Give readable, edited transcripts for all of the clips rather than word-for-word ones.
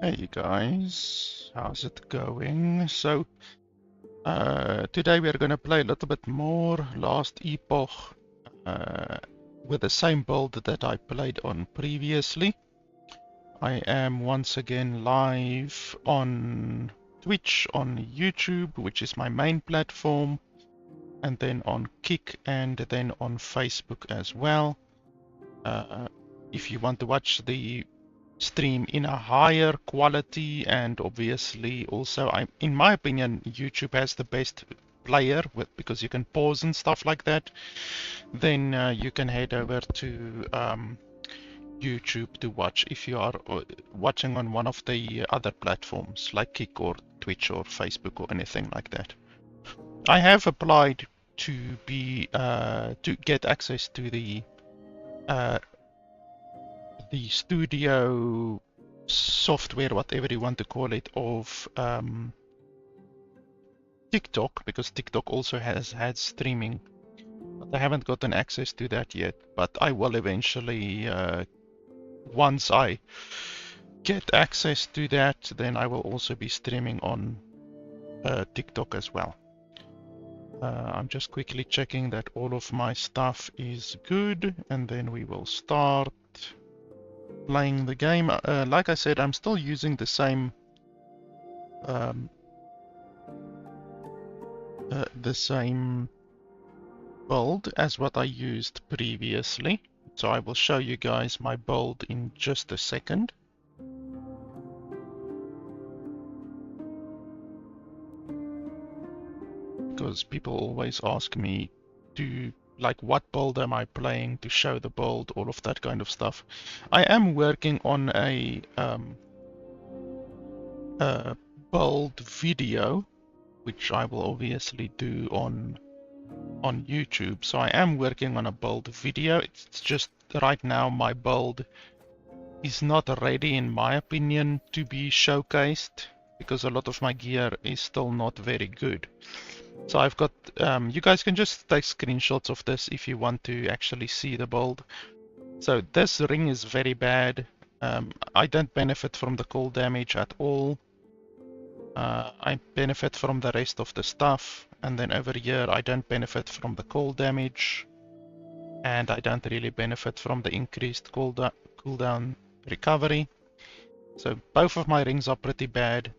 Hey guys, how's it going? So, today we are going to play a little bit more Last Epoch with the same build that I played on previously. I am once again live on Twitch, on YouTube, which is my main platform, and then on Kick, and then on Facebook as well. If you want to watch the stream in a higher quality, and obviously also in my opinion YouTube has the best player because you can pause and stuff like that, then you can head over to YouTube to watch if you are watching on one of the other platforms like Kick or Twitch or Facebook or anything like that. I have applied to be to get access to the studio software, whatever you want to call it, of TikTok, because TikTok also has had streaming. But I haven't gotten access to that yet, but I will eventually, once I get access to that, then I will also be streaming on TikTok as well. I'm just quickly checking that all of my stuff is good, and then we will start playing the game. Like I said, I'm still using the same build as what I used previously. So I will show you guys my build in just a second. Because people always ask me like what build am I playing, to show the build, all of that kind of stuff. I am working on a build video, which I will obviously do on YouTube. So I am working on a build video. It's just right now my build is not ready, in my opinion, to be showcased, because a lot of my gear is still not very good. So I've got, you guys can just take screenshots of this if you want to actually see the build. So this ring is very bad. I don't benefit from the cold damage at all. I benefit from the rest of the stuff, and then over here I don't benefit from the cold damage, and I don't really benefit from the increased cooldown recovery. So both of my rings are pretty bad.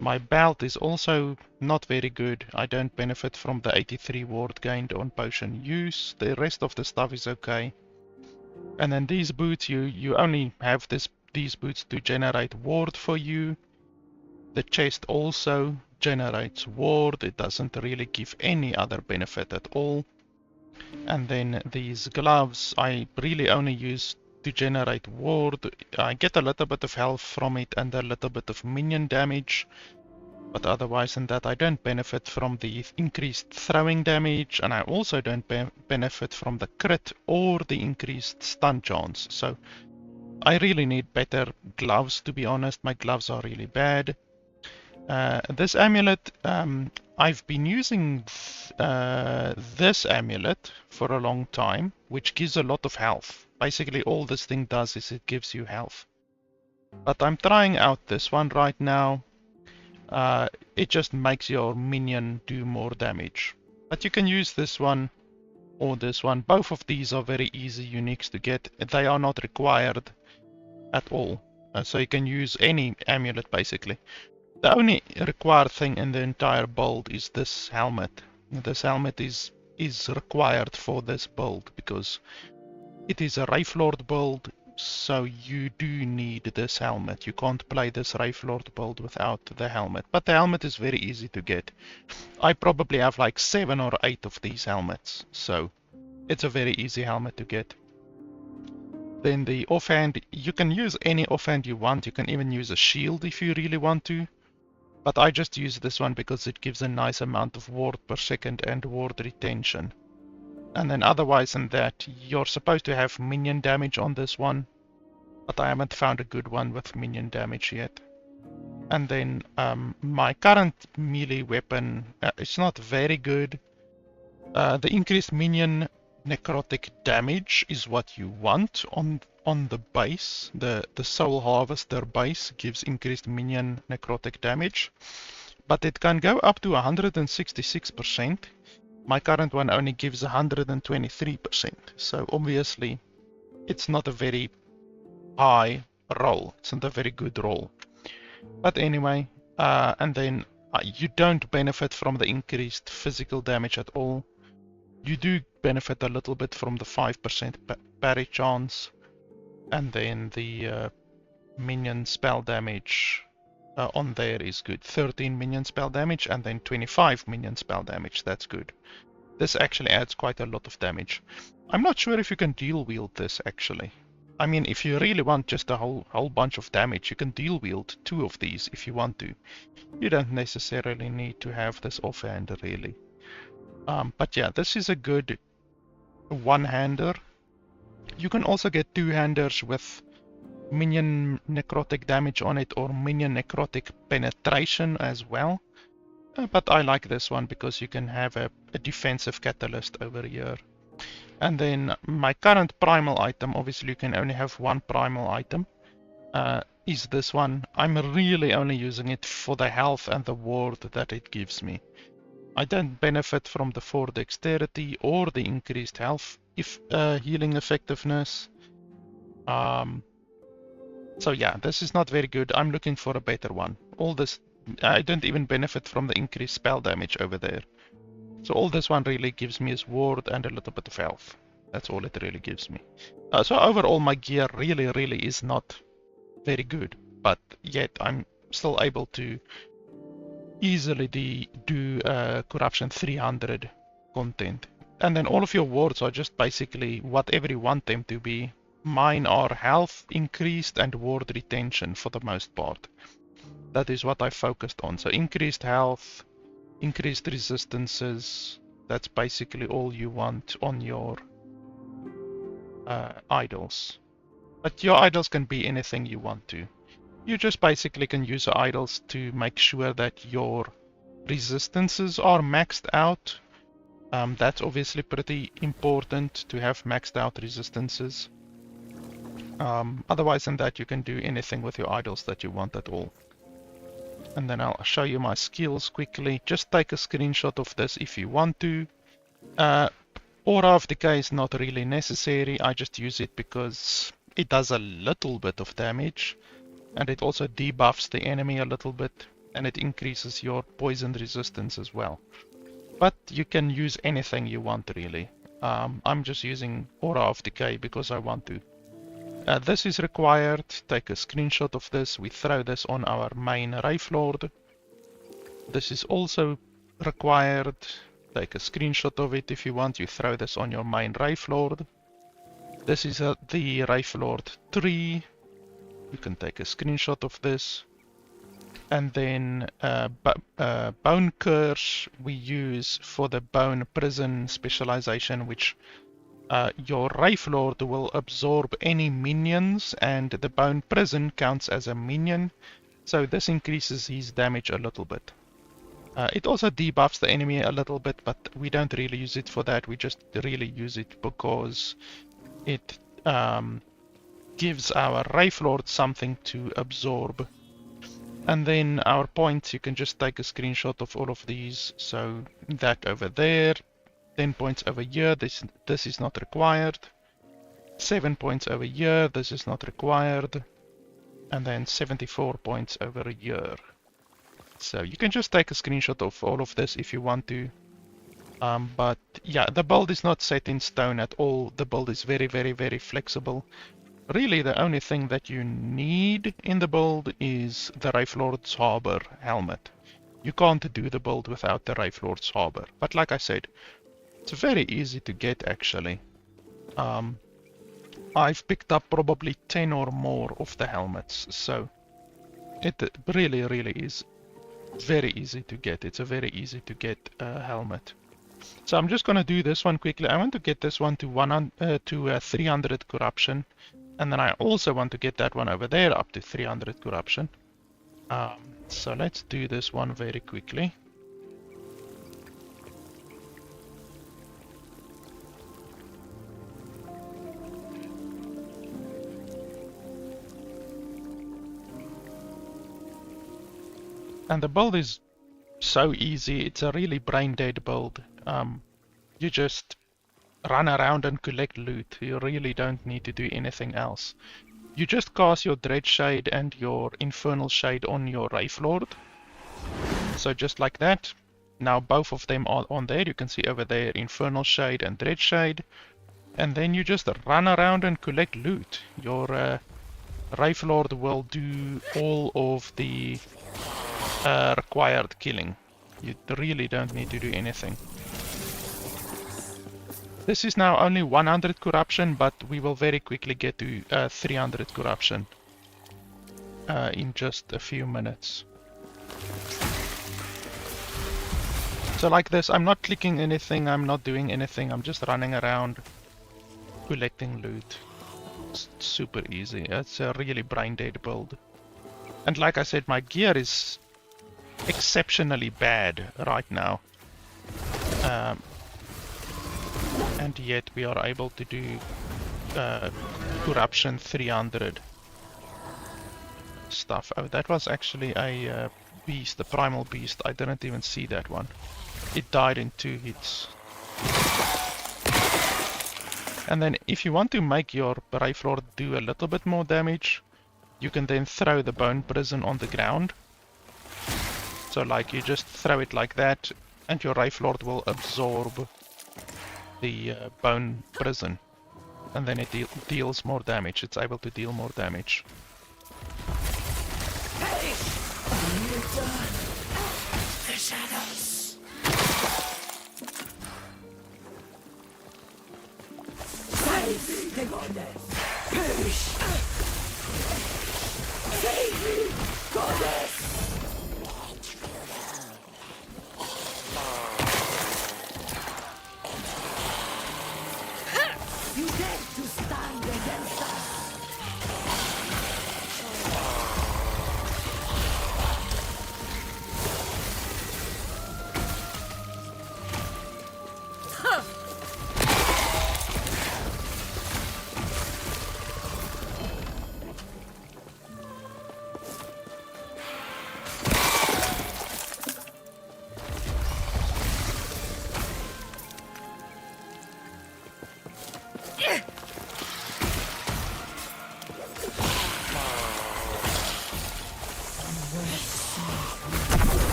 My belt is also not very good. I don't benefit from the 83 ward gained on potion use. The rest of the stuff is okay. And then these boots, you only have these boots to generate ward for you. The chest also generates ward. It doesn't really give any other benefit at all. And then these gloves I really only use to generate ward. I get a little bit of health from it and a little bit of minion damage, but otherwise than that I don't benefit from the increased throwing damage, and I also don't benefit from the crit or the increased stun chance. So I really need better gloves, to be honest. My gloves are really bad. This amulet, I've been using this amulet for a long time, which gives a lot of health. Basically all this thing does is it gives you health. But I'm trying out this one right now. It just makes your minion do more damage. But you can use this one or this one. Both of these are very easy uniques to get. They are not required at all. So you can use any amulet basically. The only required thing in the entire build is this helmet. This helmet is required for this build because it is a Wraithlord build, so you do need this helmet. You can't play this Wraithlord build without the helmet. But the helmet is very easy to get. I probably have like 7 or 8 of these helmets, so it's a very easy helmet to get. Then the offhand, you can use any offhand you want. You can even use a shield if you really want to. But I just use this one because it gives a nice amount of ward per second and ward retention. And then otherwise than that, you're supposed to have minion damage on this one, but I haven't found a good one with minion damage yet. And then my current melee weapon, it's not very good. The increased minion necrotic damage is what you want on the base. The Soul Harvester base gives increased minion necrotic damage, but it can go up to 166%. My current one only gives 123%, so obviously it's not a very high roll. It's not a very good roll. But anyway, and then you don't benefit from the increased physical damage at all. You do benefit a little bit from the 5% parry chance, and then the minion spell damage on there is good. 13 minion spell damage and then 25 minion spell damage. That's good. This actually adds quite a lot of damage. I'm not sure if you can dual wield this actually. I mean, if you really want just a whole bunch of damage, you can dual wield 2 of these if you want to. You don't necessarily need to have this offhand really. But yeah, this is a good one-hander. You can also get two-handers with minion necrotic damage on it or minion necrotic penetration as well. But I like this one because you can have a defensive catalyst over here. And then my current primal item, obviously you can only have one primal item, is this one. I'm really only using it for the health and the ward that it gives me. I don't benefit from the 4 dexterity or the increased health if healing effectiveness. So yeah, this is not very good. I'm looking for a better one. All this, I don't even benefit from the increased spell damage over there. So all this one really gives me is ward and a little bit of health. That's all it really gives me. So overall my gear really is not very good, but yet I'm still able to easily do corruption 300 content. And then all of your wards are just basically whatever you want them to be. Mine are health increased and ward retention for the most part. That is what I focused on. So increased health, increased resistances. That's basically all you want on your idols. But your idols can be anything you want to. You just basically can use idols to make sure that your resistances are maxed out. That's obviously pretty important to have maxed out resistances. Otherwise than that, you can do anything with your idols that you want at all. And then I'll show you my skills quickly. Just take a screenshot of this if you want to. Aura of Decay is not really necessary. I just use it because it does a little bit of damage. And it also debuffs the enemy a little bit. And it increases your poison resistance as well. But you can use anything you want really. I'm just using Aura of Decay because I want to. This is required. Take a screenshot of this. We throw this on our main Wraithlord. This is also required. Take a screenshot of it if you want. You throw this on your main Wraithlord. This is the Wraithlord tree. You can take a screenshot of this. And then Bone Curse we use for the Bone Prison specialization, which your Wraithlord will absorb any minions, and the Bone Prison counts as a minion, so this increases his damage a little bit. It also debuffs the enemy a little bit, but we don't really use it for that. We just really use it because it gives our Wraithlord something to absorb. And then our points, you can just take a screenshot of all of these. So that over there, 10 points over here, this is not required. 7 points over here, this is not required. And then 74 points over here. So you can just take a screenshot of all of this if you want to. But yeah, the build is not set in stone at all. The build is very flexible. Really, the only thing that you need in the build is the Wraithlord's Harbor helmet. You can't do the build without the Wraithlord's Harbor. But like I said, it's very easy to get actually. I've picked up probably 10 or more of the helmets, so it really is very easy to get. It's a very easy to get helmet. So I'm just gonna do this one quickly. I want to get this one to 300 corruption. And then I also want to get that one over there up to 300 corruption. So let's do this one very quickly. And the build is so easy. It's a really brain dead build. You just run around and collect loot. You really don't need to do anything else. You just cast your Dread Shade and your Infernal Shade on your Wraithlord. So just like that. Now both of them are on there. You can see over there Infernal Shade and Dread Shade. And then you just run around and collect loot. Your Wraithlord will do all of the required killing. You really don't need to do anything. This is now only 100 corruption, but we will very quickly get to 300 corruption in just a few minutes. So like this, I'm not clicking anything, I'm not doing anything, I'm just running around collecting loot. It's super easy. It's a really brain dead build. And like I said, my gear is exceptionally bad right now. And yet we are able to do corruption 300 stuff. Oh, that was actually a beast, the Primal beast. I didn't even see that one. It died in 2 hits. And then if you want to make your Wraithlord do a little bit more damage, you can then throw the bone prison on the ground. So like you just throw it like that and your Wraithlord will absorb the bone prison, and then it deals more damage. It's able to deal more damage. Hey! The shadows. Save the goddess. Perish. Save me, goddess. You dare to stand against us?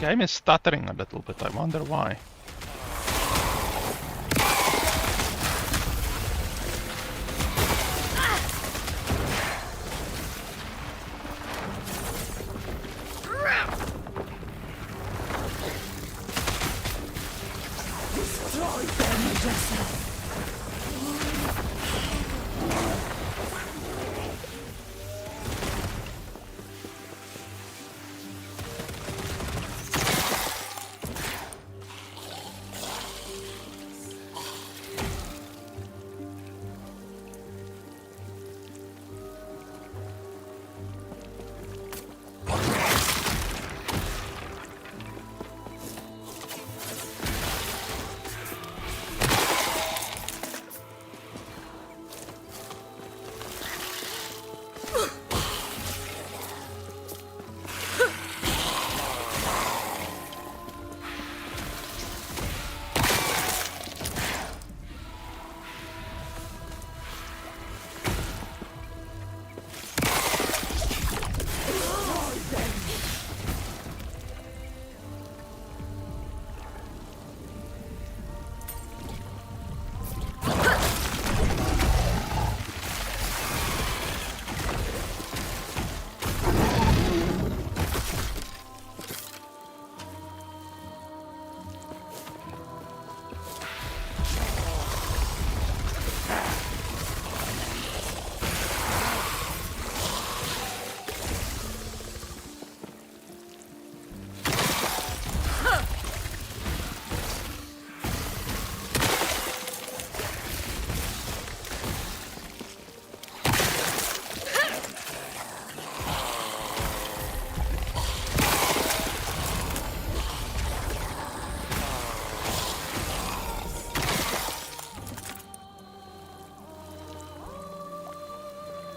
Game is stuttering a little bit. I wonder why. Destroy them, Jesse.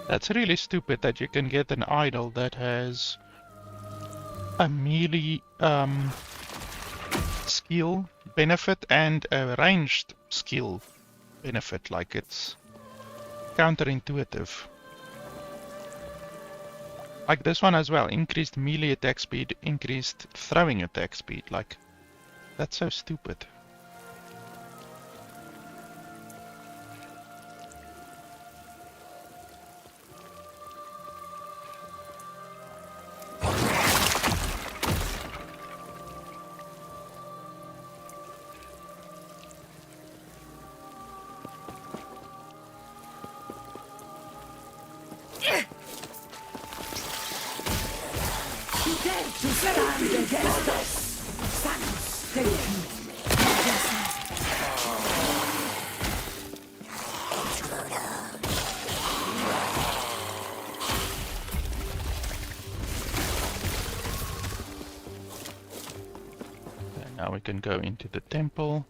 That's really stupid that you can get an idol that has a melee skill benefit and a ranged skill benefit. Like, it's counterintuitive. Like this one as well, increased melee attack speed, increased throwing attack speed. Like, that's so stupid. You dare to stand against us? Silence, take me. And now we can go into the temple.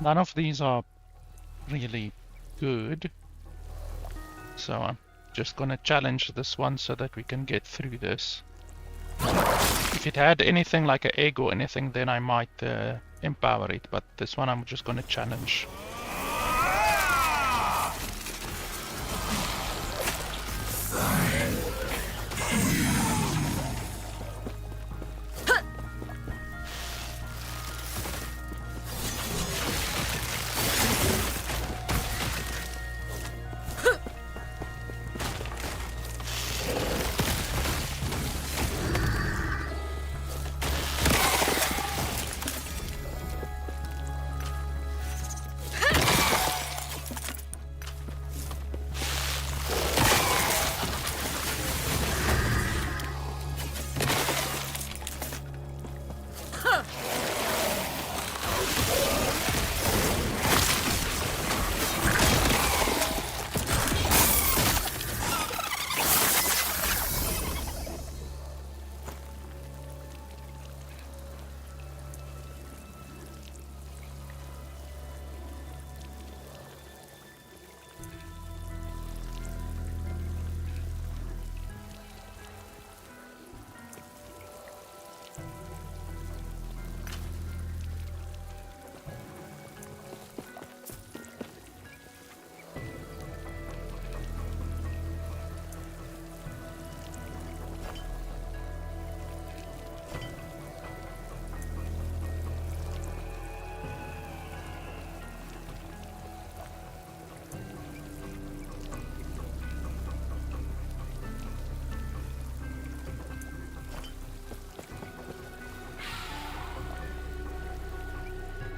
None of these are really good, so I'm just gonna challenge this one so that we can get through this. If it had anything like an egg or anything, then I might empower it, but this one I'm just gonna challenge.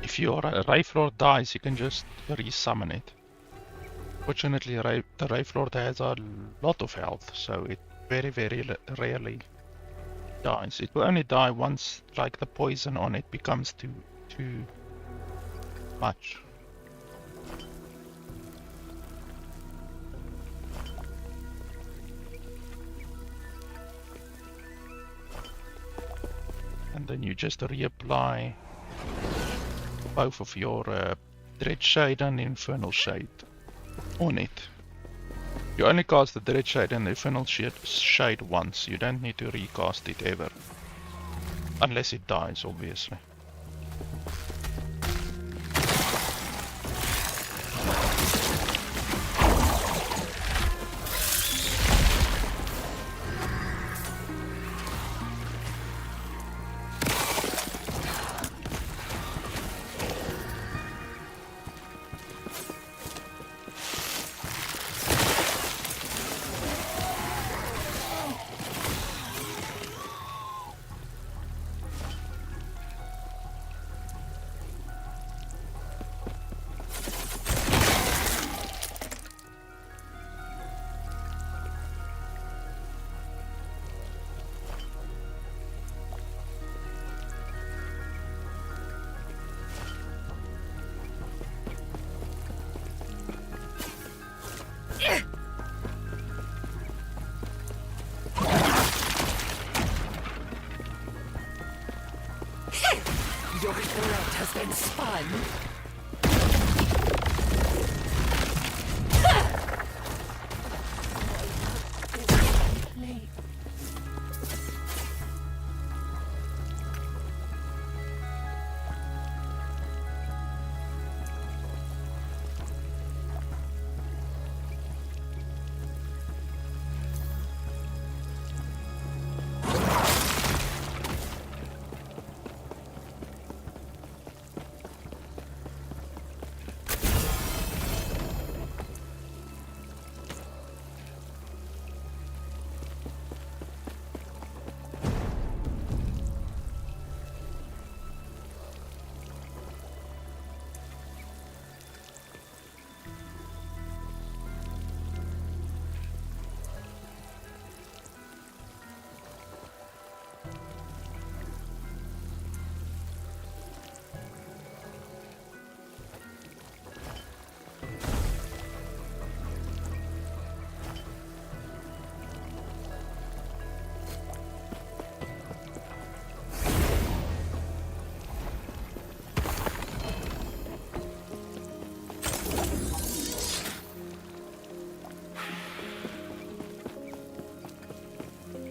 If your Wraithlord dies, you can just resummon it. Fortunately, the Wraithlord has a lot of health, so it very rarely dies. It will only die once, like, the poison on it becomes too much. and then you just reapply both of your Dread Shade and Infernal Shade on it. You only cast the Dread Shade and the Infernal Shade once. You don't need to recast it ever. Unless it dies, obviously. Your threat has been spun.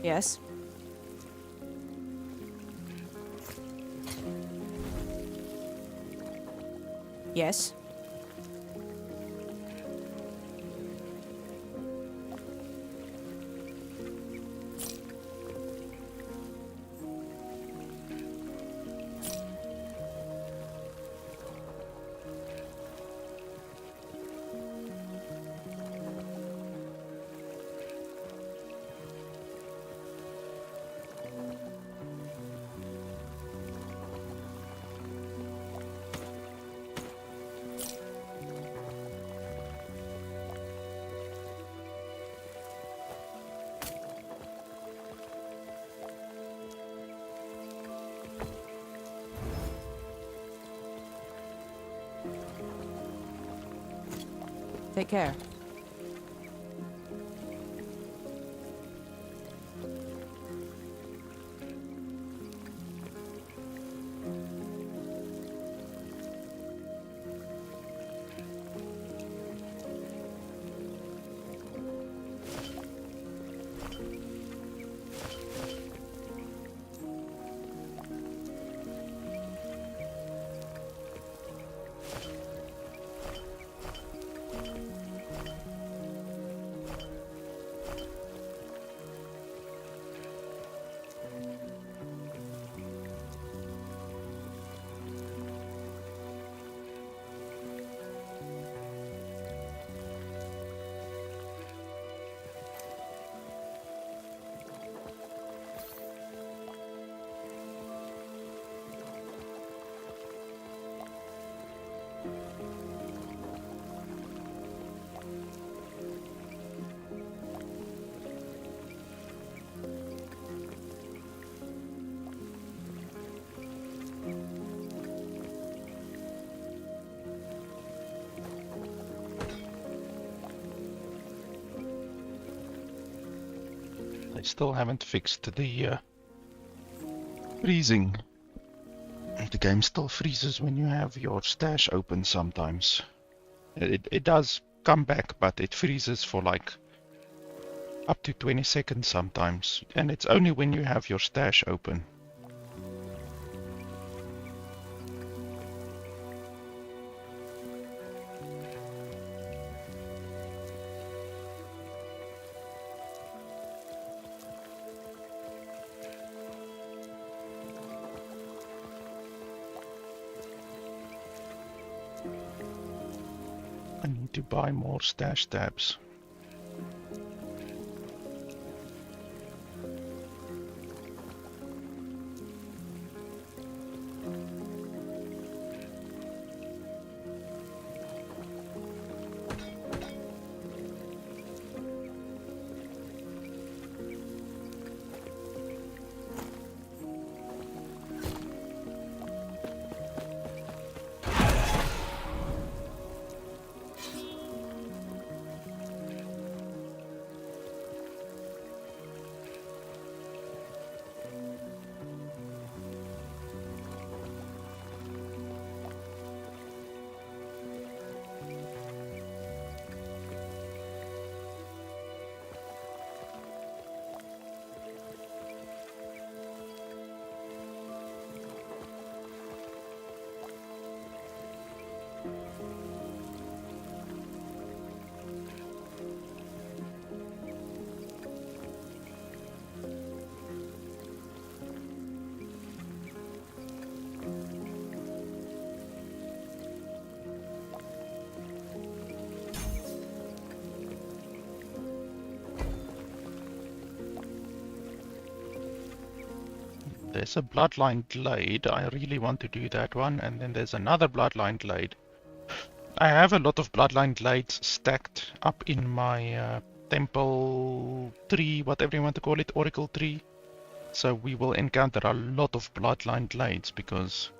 Yes? Yes? Take care. They still haven't fixed the freezing. The game still freezes when you have your stash open sometimes. It does come back, but it freezes for like up to 20 seconds sometimes. And it's only when you have your stash open. I need to buy more stash tabs. There's a bloodline glade. I really want to do that one. And then there's another bloodline glade. I have a lot of bloodline glades stacked up in my temple tree, whatever you want to call it, oracle tree. So we will encounter a lot of bloodline glades because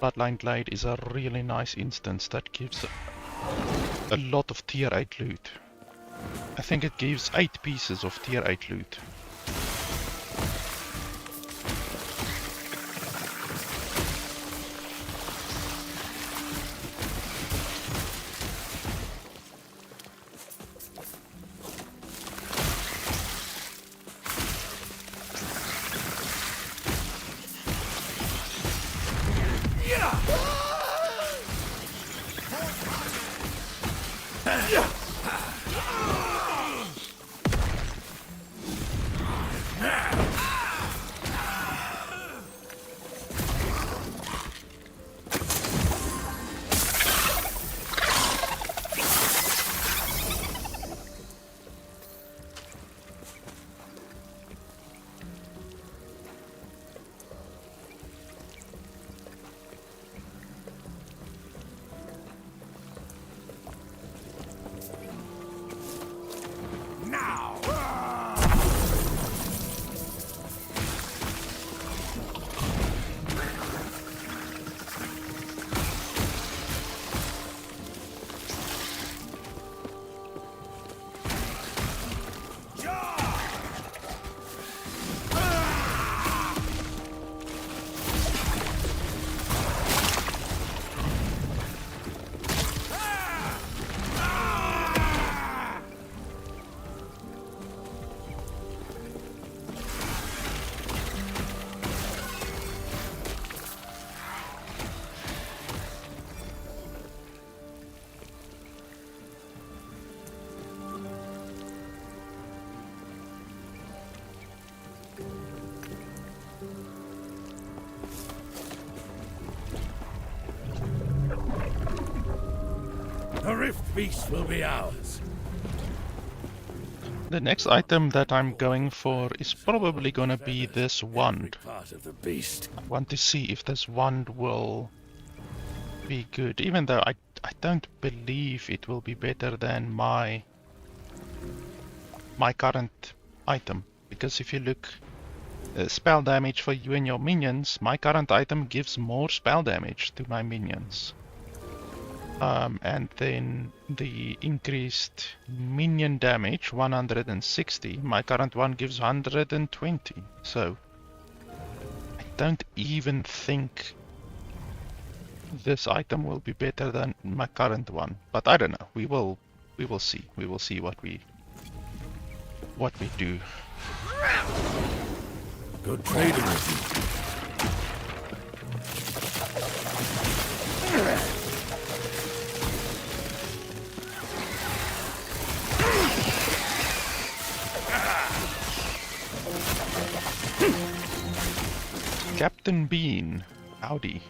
bloodline glade is a really nice instance that gives a lot of tier 8 loot. I think it gives 8 pieces of tier 8 loot. The Rift Beast will be ours. The next item that I'm going for is probably gonna be this wand. Part of the beast. I want to see if this wand will be good, even though I don't believe it will be better than my current item. Because if you look, spell damage for you and your minions, my current item gives more spell damage to my minions. And then the increased minion damage, 160. My current one gives 120. So don't even think this item will be better than my current one. But I don't know. We will see. We will see what we do. Good trading with Captain Bean, howdy.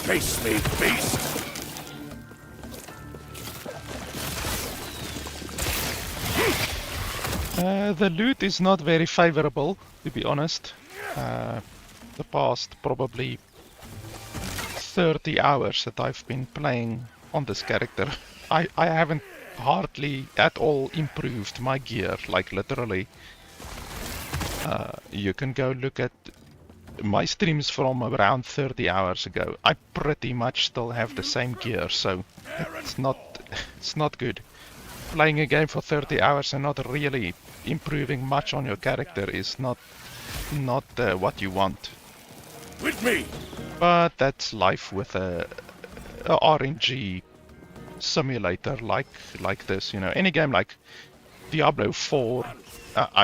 Face me, beast! The loot is not very favorable, to be honest. The past probably 30 hours that I've been playing on this character, I haven't hardly at all improved my gear, like literally. You can go look at my streams from around 30 hours ago. I pretty much still have the same gear, so it's not good. Playing a game for 30 hours and not really improving much on your character is not what you want. With me! But that's life with a RNG simulator like this, you know. Any game like Diablo 4,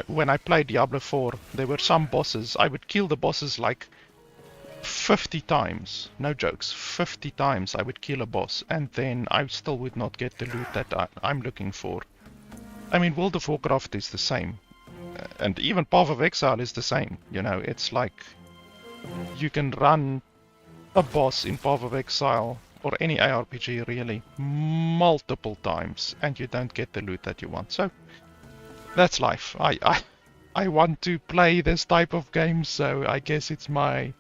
when I played Diablo 4, there were some bosses, I would kill the bosses like 50 times, no jokes, 50 times I would kill a boss, and then I still would not get the loot that I'm looking for. I mean, World of Warcraft is the same, and even Path of Exile is the same, you know. It's like you can run a boss in Path of Exile, or any ARPG really, multiple times, and you don't get the loot that you want. So that's life. I want to play this type of game, so I guess it's my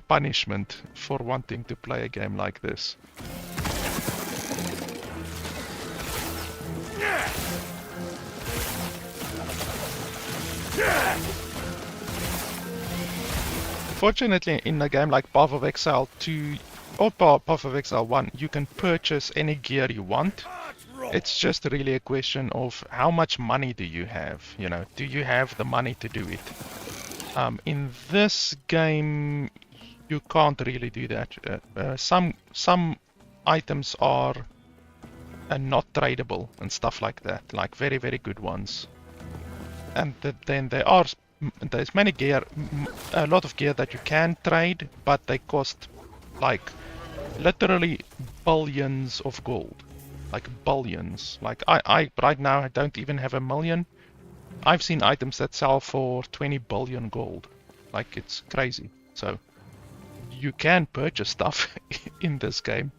punishment for wanting to play a game like this. Fortunately, in a game like Path of Exile 2 or Path of Exile 1, you can purchase any gear you want. It's just really a question of how much money do you have, you know, do you have the money to do it? In this game, you can't really do that. Some items are not tradable and stuff like that, like very, very good ones. And then there's many gear, a lot of gear that you can trade, but they cost like literally billions of gold. Like billions. Like I right now I don't even have $1 million. I've seen items that sell for 20 billion gold. Like, it's crazy. So you can purchase stuff in this game.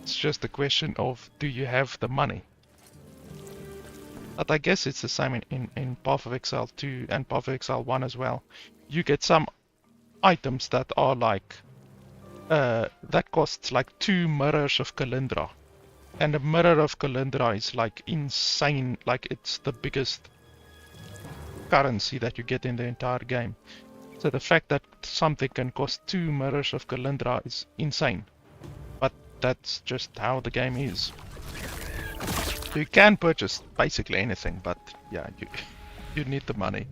It's just a question of, do you have the money? But I guess it's the same in Path of Exile 2 and Path of Exile 1 as well. You get some items that are like that costs like 2 mirrors of Kalindra. And a mirror of Kalindra is like insane, like it's the biggest currency that you get in the entire game. So the fact that something can cost 2 mirrors of Kalindra is insane. But that's just how the game is. You can purchase basically anything, but yeah, you need the money.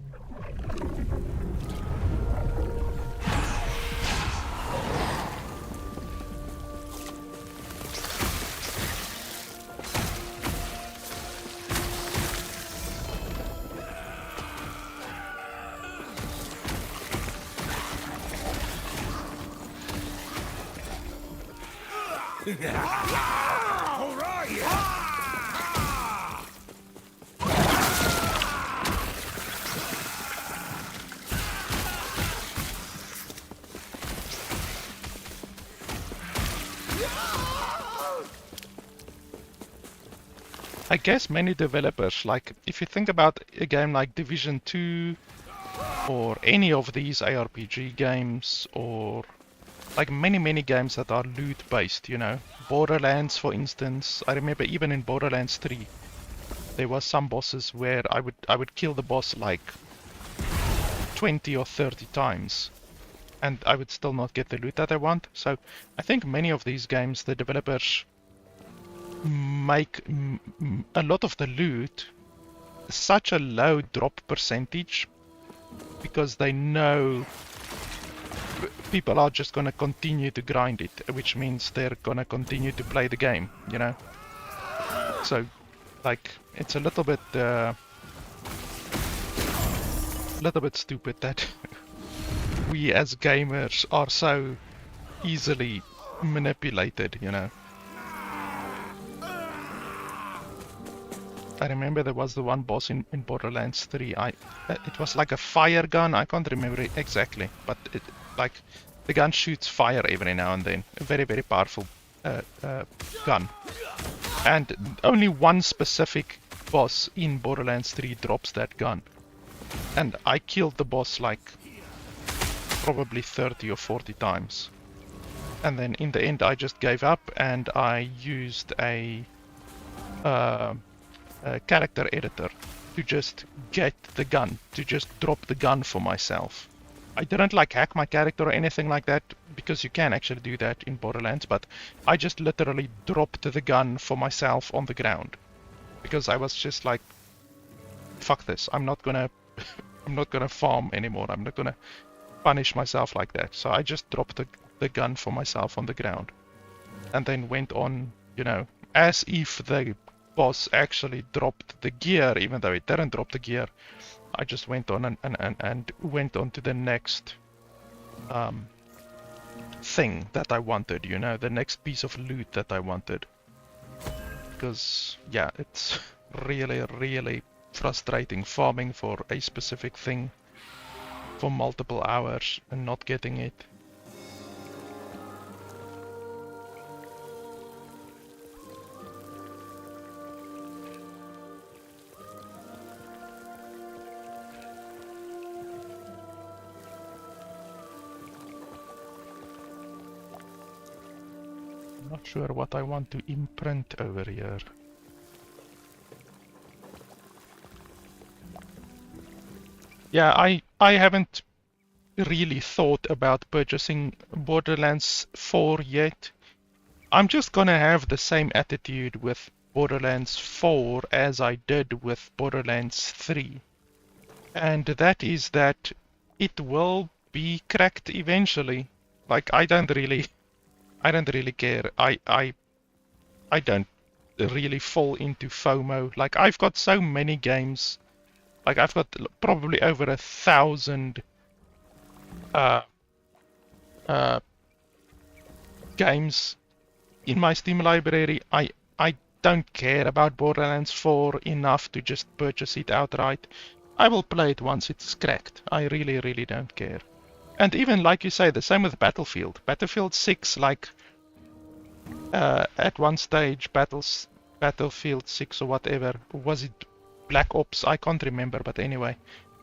I guess many developers, like if you think about a game like Division 2 or any of these ARPG games, or like many games that are loot based, you know, Borderlands for instance. I remember even in Borderlands 3 there was some bosses where I would kill the boss like 20 or 30 times and I would still not get the loot that I want. So I think many of these games, the developers make a lot of the loot such a low drop percentage because they know people are just gonna continue to grind it, which means they're gonna continue to play the game, you know? So, like, it's a little bit stupid that we as gamers are so easily manipulated, you know? I remember there was the one boss in Borderlands 3. It was like a fire gun. I can't remember it exactly, but it, like, the gun shoots fire every now and then. A very powerful gun. And only one specific boss in Borderlands 3 drops that gun. And I killed the boss like probably 30 or 40 times. And then in the end I just gave up and I used a character editor to just get the gun, to just drop the gun for myself. I didn't like hack my character or anything like that, because you can actually do that in Borderlands, but I just literally dropped the gun for myself on the ground. Because I was just like, fuck this, I'm not gonna farm anymore, I'm not gonna punish myself like that. So I just dropped the gun for myself on the ground. And then went on, you know, as if the boss actually dropped the gear, even though it didn't drop the gear. I just went on and went on to the next thing that I wanted, you know, the next piece of loot that I wanted. Because, yeah, it's really frustrating farming for a specific thing for multiple hours and not getting it. Not sure what I want to imprint over here. Yeah, I haven't really thought about purchasing Borderlands 4 yet. I'm just gonna have the same attitude with Borderlands 4 as I did with Borderlands 3. And that is that it will be cracked eventually. Like, I don't really care. I don't really fall into FOMO. Like, I've got so many games. Like, I've got probably over 1,000 games in my Steam library. I don't care about Borderlands 4 enough to just purchase it outright. I will play it once it's cracked. I really don't care. And even, like you say, the same with Battlefield. Battlefield 6, like, at one stage, Battlefield 6 or whatever, was it Black Ops? I can't remember, but anyway,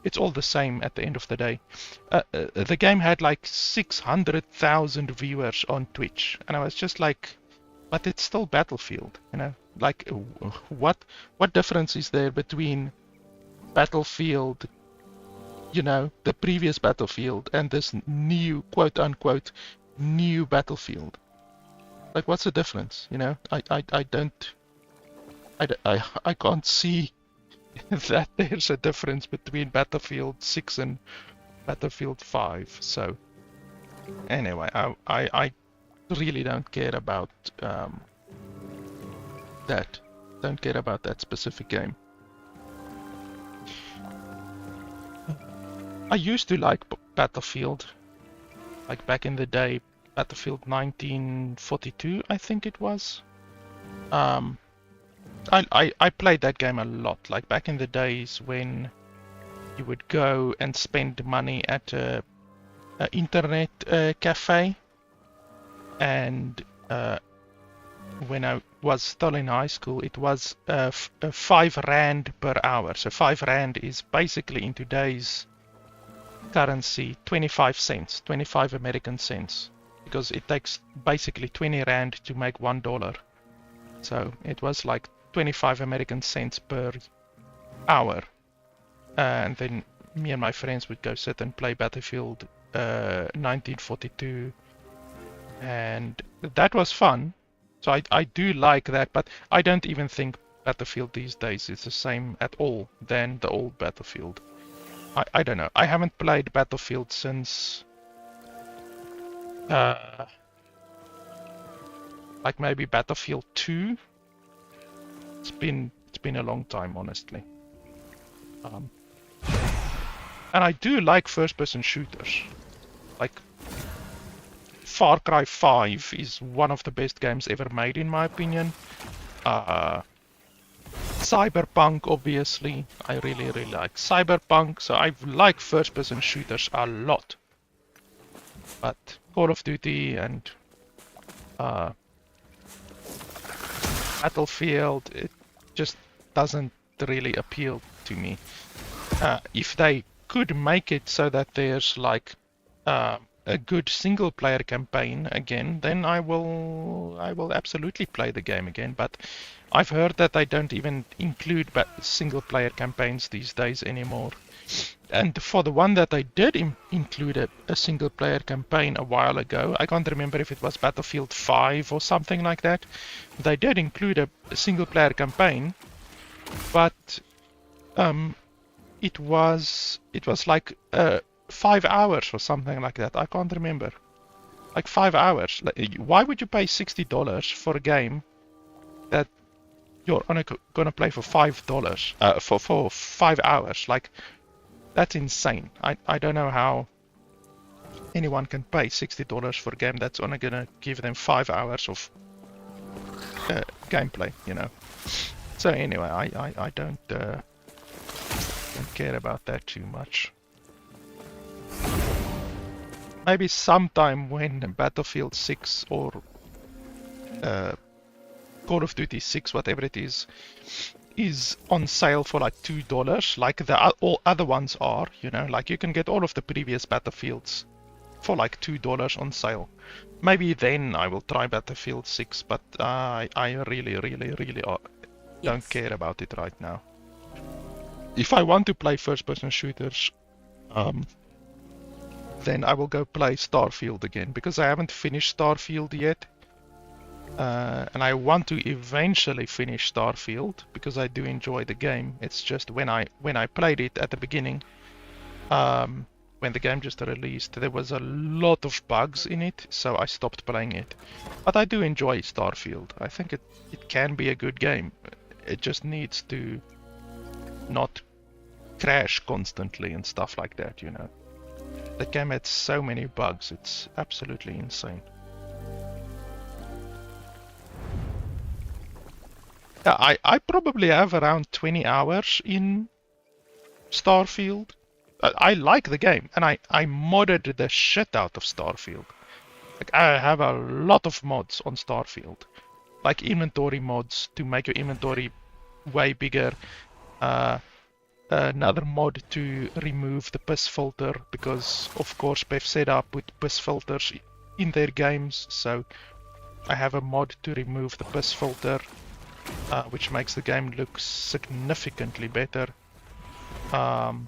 it's all the same at the end of the day. The game had like 600,000 viewers on Twitch, and I was just like, but it's still Battlefield, you know? Like, what difference is there between Battlefield, you know, the previous Battlefield, and this new, quote-unquote, new Battlefield? Like, what's the difference, you know? I can't see that there's a difference between Battlefield 6 and Battlefield 5, so... Anyway, I really don't care about that. Don't care about that specific game. I used to like Battlefield, like back in the day, Battlefield 1942, I think it was. I played that game a lot, like back in the days when you would go and spend money at a internet cafe, and when I was still in high school, it was 5 rand per hour. So 5 rand is basically in today's currency 25 cents, 25 American cents, because it takes basically 20 rand to make $1. So it was like 25 American cents per hour. And then me and my friends would go sit and play Battlefield 1942, and that was fun. So I do like that, but I don't even think Battlefield these days is the same at all than the old Battlefield. I don't know. I haven't played Battlefield since like maybe Battlefield 2. It's been a long time, honestly. And I do like first-person shooters. Like Far Cry 5 is one of the best games ever made, in my opinion. Cyberpunk, obviously, I really like Cyberpunk, so I like first-person shooters a lot. But Call of Duty and Battlefield, it just doesn't really appeal to me. If they could make it so that there's like a good single-player campaign again, then I will absolutely play the game again. But I've heard that they don't even include single-player campaigns these days anymore. And for the one that they did include a single-player campaign a while ago, I can't remember if it was Battlefield 5 or something like that. They did include a single-player campaign, but it was like 5 hours or something like that. I can't remember. Like 5 hours. Why would you pay $60 for a game that you're gonna play for $5 for 5 hours? Like, that's insane. I don't know how anyone can pay $60 for a game that's only gonna give them 5 hours of gameplay, you know. So anyway, I don't care about that too much. Maybe sometime when Battlefield 6 or Call of Duty 6, whatever it is on sale for like $2, like all other ones are, you know, like you can get all of the previous Battlefields for like $2 on sale. Maybe then I will try Battlefield 6, but I really don't care about it right now. If I want to play first-person shooters, then I will go play Starfield again, because I haven't finished Starfield yet. And I want to eventually finish Starfield, because I do enjoy the game. It's just when I played it at the beginning, when the game just released, there was a lot of bugs in it, so I stopped playing it. But I do enjoy Starfield. I think it can be a good game. It just needs to not crash constantly and stuff like that, you know. The game had so many bugs, it's absolutely insane. Yeah, I probably have around 20 hours in Starfield. I like the game, and I modded the shit out of Starfield. Like, I have a lot of mods on Starfield, like inventory mods to make your inventory way bigger. Another mod to remove the piss filter, because of course Bethesda put piss filters in their games, so I have a mod to remove the piss filter, which makes the game look significantly better. I've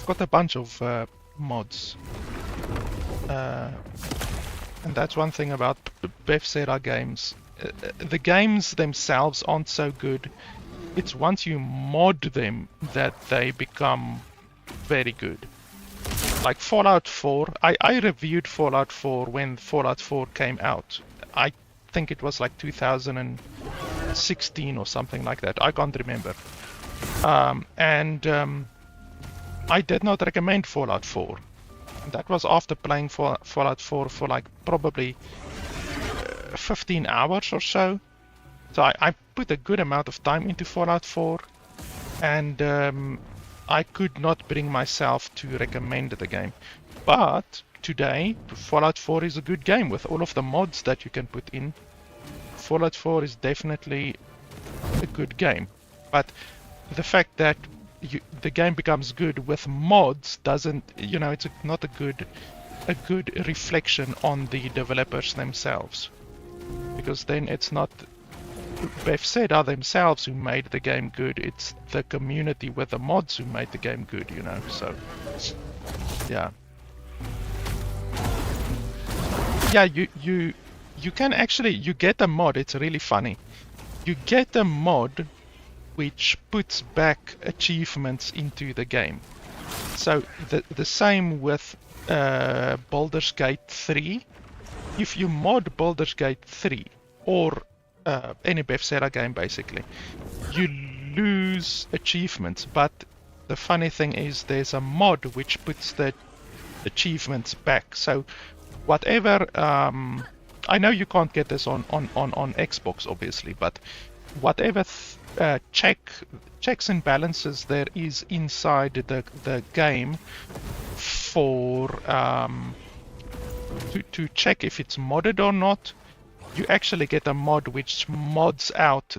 got a bunch of mods, and that's one thing about Bethesda games. The games themselves aren't so good. It's once you mod them that they become very good. Like Fallout 4, I reviewed Fallout 4 when Fallout 4 came out. I think it was like 2016 or something like that. I can't remember. I did not recommend Fallout 4. That was after playing Fallout 4 for like probably 15 hours or so. So I put a good amount of time into Fallout 4, and I could not bring myself to recommend the game. But today, Fallout 4 is a good game with all of the mods that you can put in Fallout 4 is definitely a good game, but the fact that the game becomes good with mods doesn't, it's not a good reflection on the developers themselves, because then it's not Bethesda themselves who made the game good, it's the community with the mods who made the game good, so yeah. Yeah, you can actually, you get a mod, it's really funny. You get a mod which puts back achievements into the game. So the same with Baldur's Gate 3. If you mod Baldur's Gate 3 or any Bethesda game basically, you lose achievements, but the funny thing is there's a mod which puts the achievements back. So whatever, I know you can't get this on Xbox obviously, but whatever checks and balances there is inside the game for to check if it's modded or not, you actually get a mod which mods out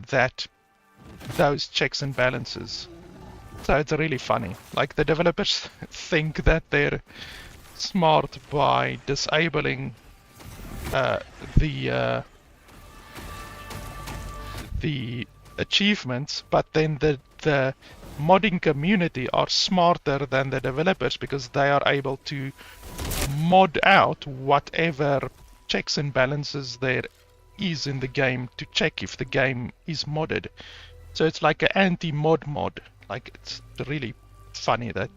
those checks and balances. So it's really funny. Like, the developers think that they're smart by disabling the achievements, but then the modding community are smarter than the developers because they are able to mod out whatever checks and balances there is in the game to check if the game is modded. So it's like an anti-mod mod. Like, it's really funny that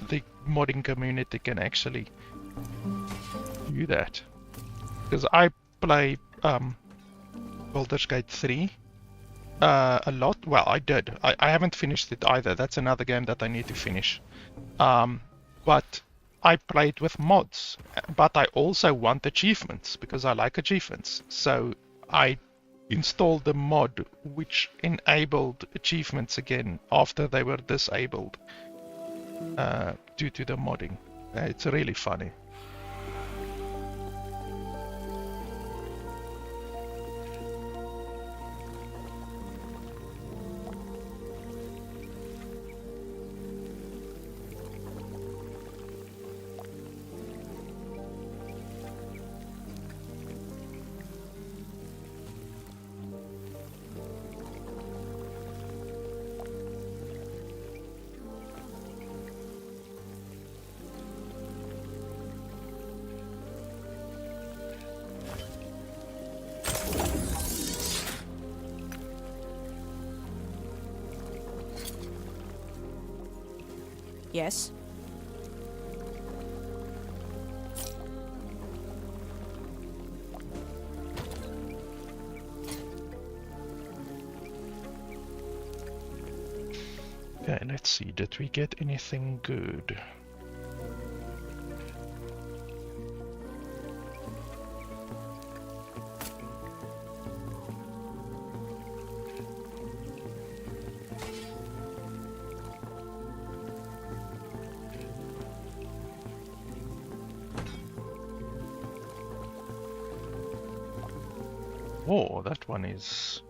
the modding community can actually do that. Because I play Baldur's Gate 3 a lot. Well, I did. I haven't finished it either. That's another game that I need to finish. But I played with mods. But I also want achievements because I like achievements. So I installed the mod which enabled achievements again after they were disabled due to the modding. It's really funny. Yes? Okay, let's see. Did we get anything good? Oh, that one is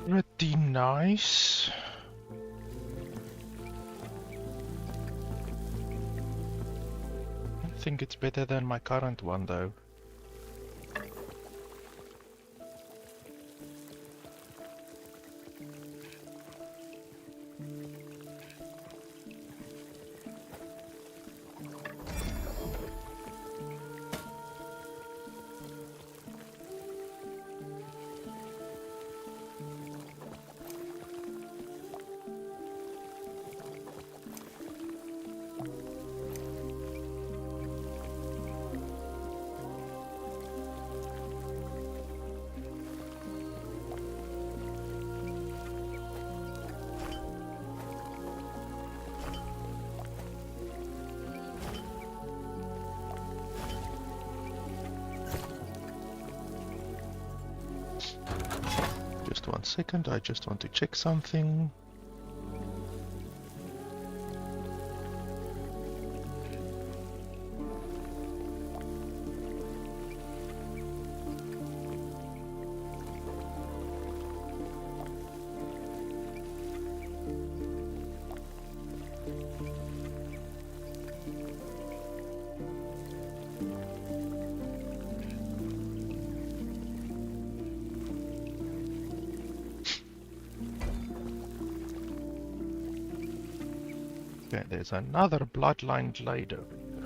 pretty nice. I think it's better than my current one though. Just 1 second, I just want to check something. Okay, there's another bloodline glade over here.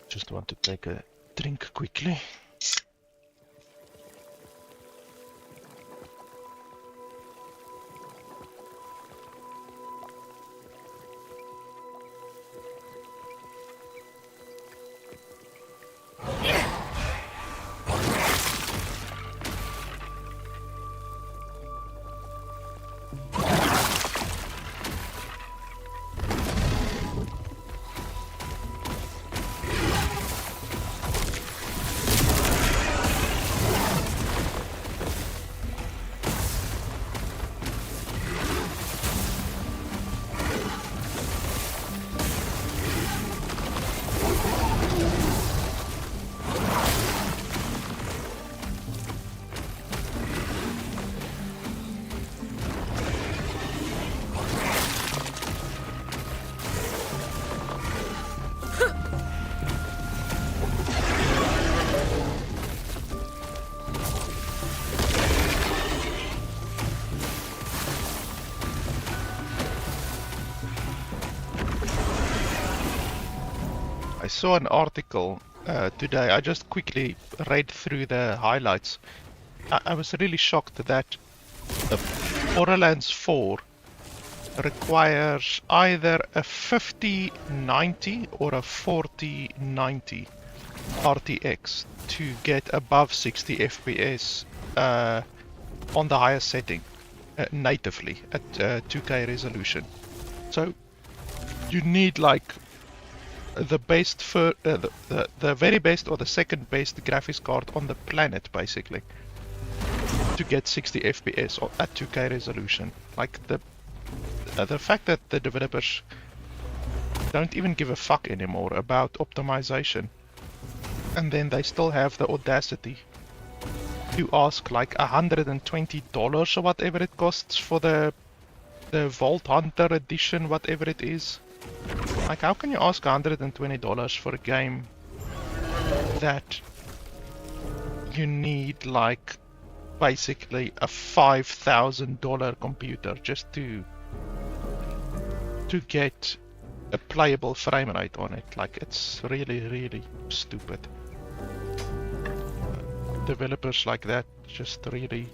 Just want to take a drink quickly. I saw an article today. I just quickly read through the highlights. I was really shocked that Borderlands 4 requires either a 5090 or a 4090 RTX to get above 60 FPS on the highest setting natively at 2K resolution. So you need like the best for the very best or the second best graphics card on the planet basically to get 60 FPS at 2K resolution. Like the fact that the developers don't even give a fuck anymore about optimization, and then they still have the audacity to ask like $120 or whatever it costs for the Vault Hunter edition, whatever it is. Like, how can you ask $120 for a game that you need like basically a $5,000 computer just to get a playable frame rate on it? Like, it's really, really stupid. Developers like that just really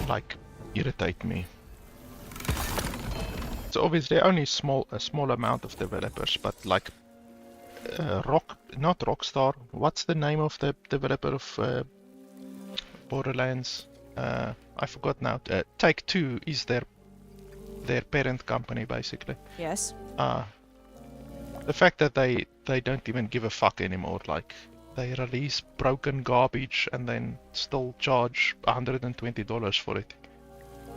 like irritate me. It's obviously only a small amount of developers, but like not Rockstar. What's the name of the developer of Borderlands? I forgot now. Take-Two is their parent company, basically. Yes. The fact that they don't even give a fuck anymore. Like, they release broken garbage and then still charge $120 for it.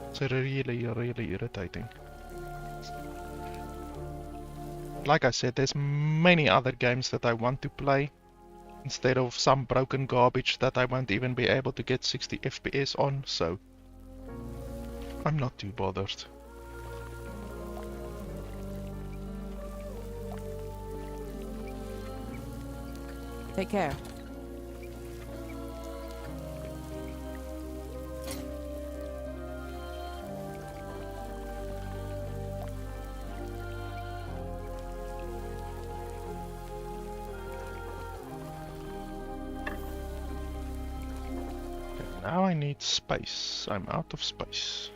It's really, really irritating. Like I said, there's many other games that I want to play instead of some broken garbage that I won't even be able to get 60 FPS on, so I'm not too bothered. Take care. Now I need space. I'm out of space.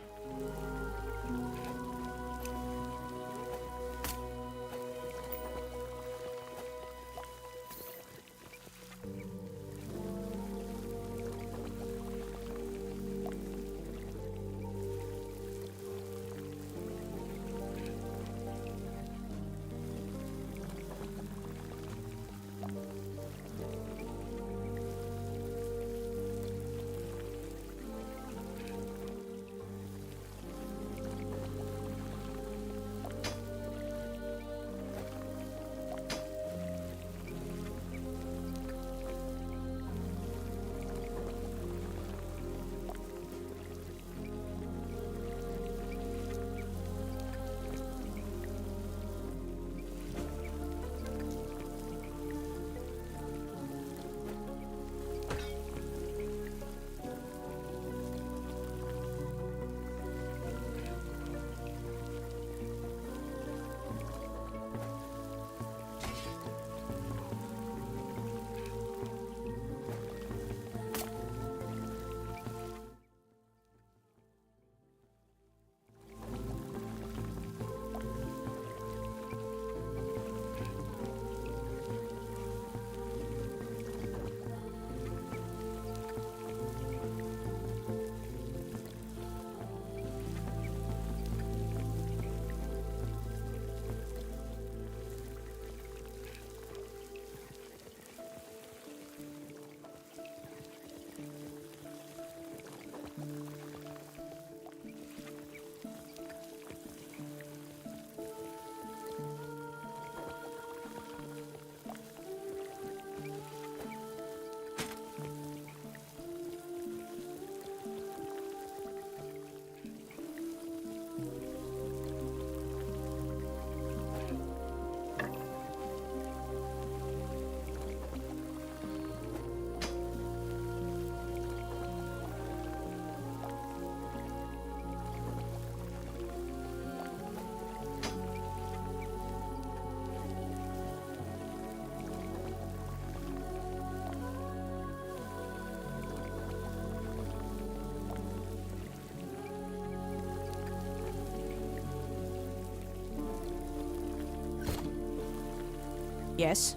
Yes?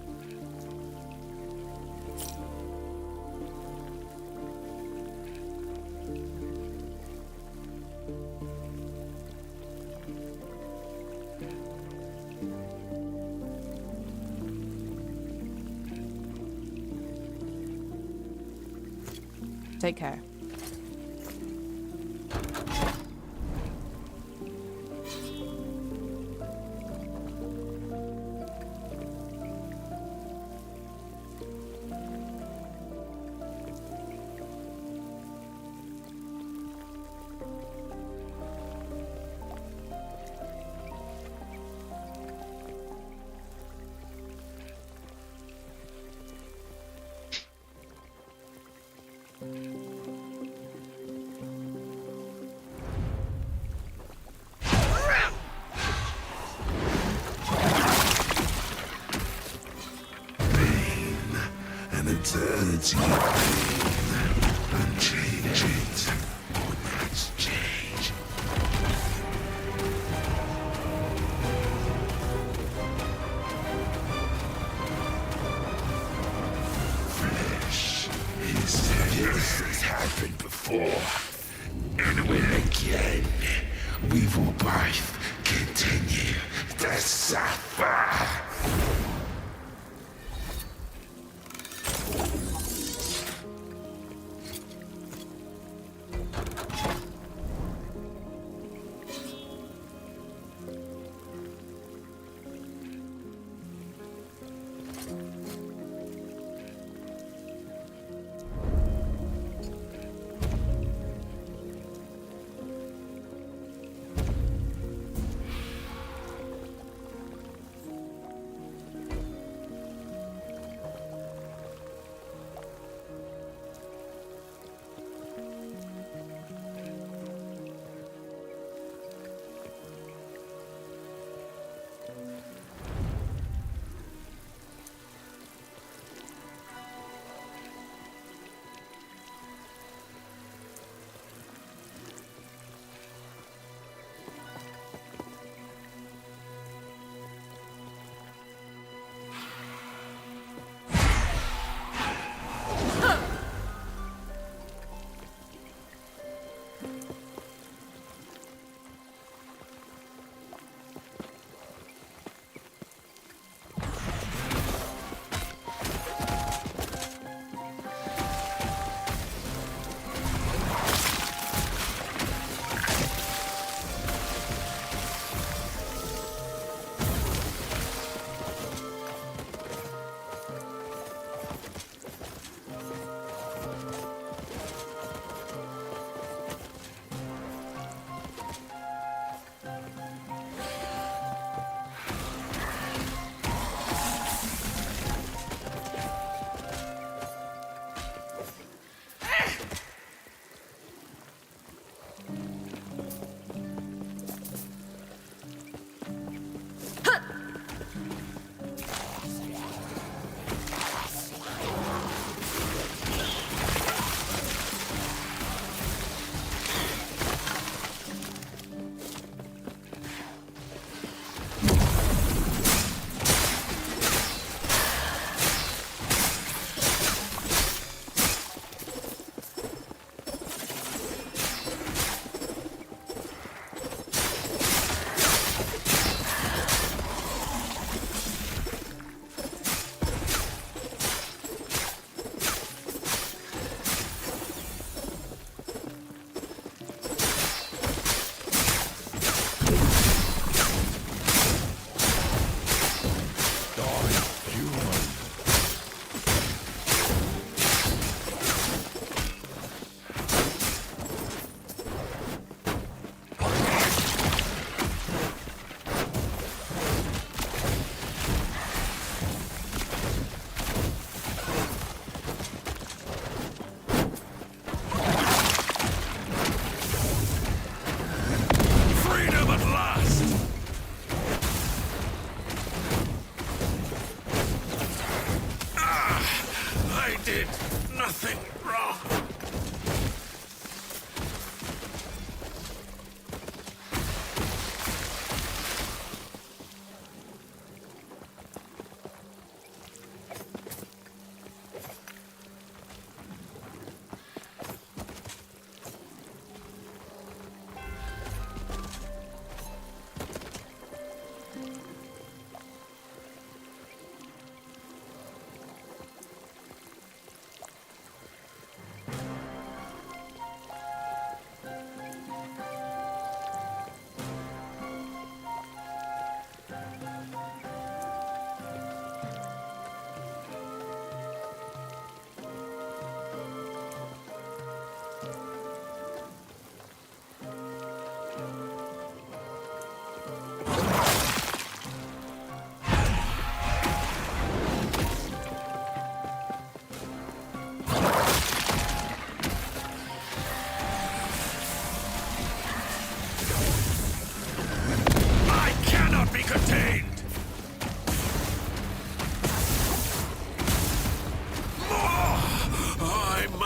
Take care. An eternity of pain. Unchange it. When that's change. Flesh is this has happened before. And will again. We will both continue to suffer.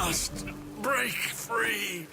must break free.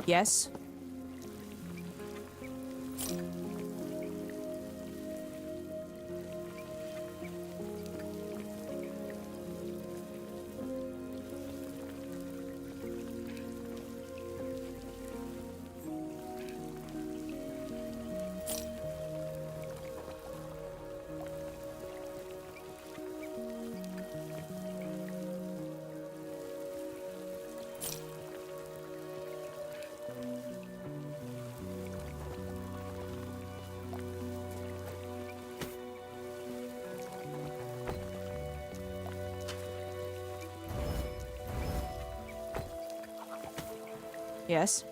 Yes? Yes?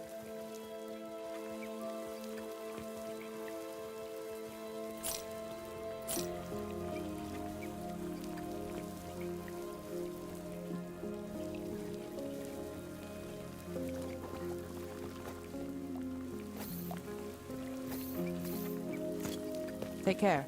Take care.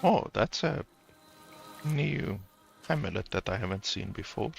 Oh, that's a new amulet that I haven't seen before.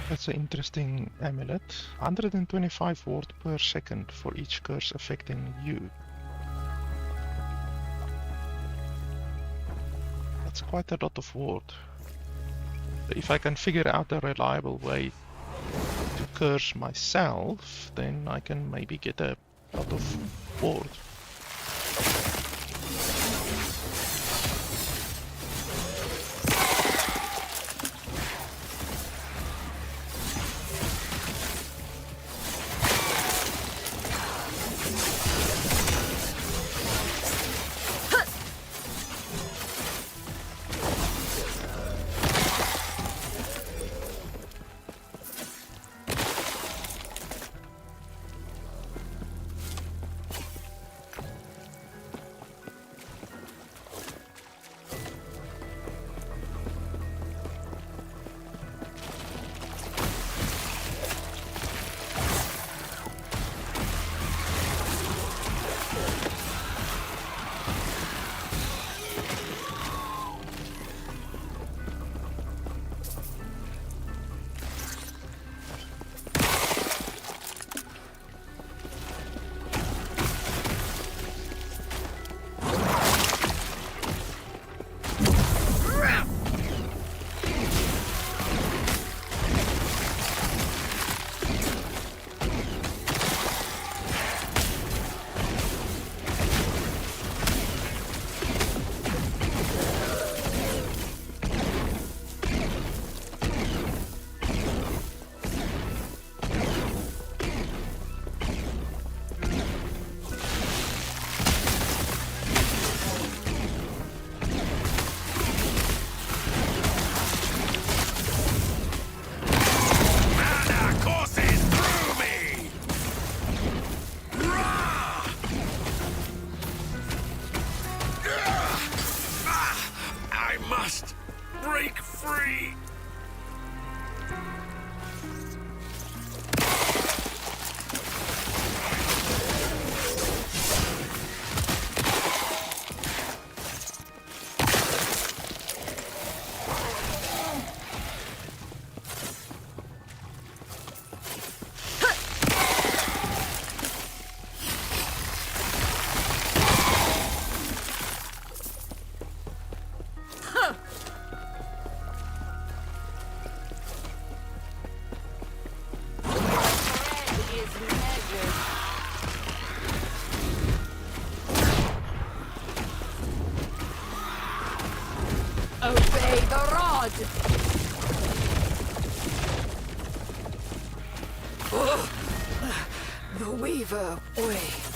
That's an interesting amulet. 125 ward per second for each curse affecting you. That's quite a lot of ward. If I can figure out a reliable way to curse myself, then I can maybe get a lot of ward. Obey the rod! The Weaver waits.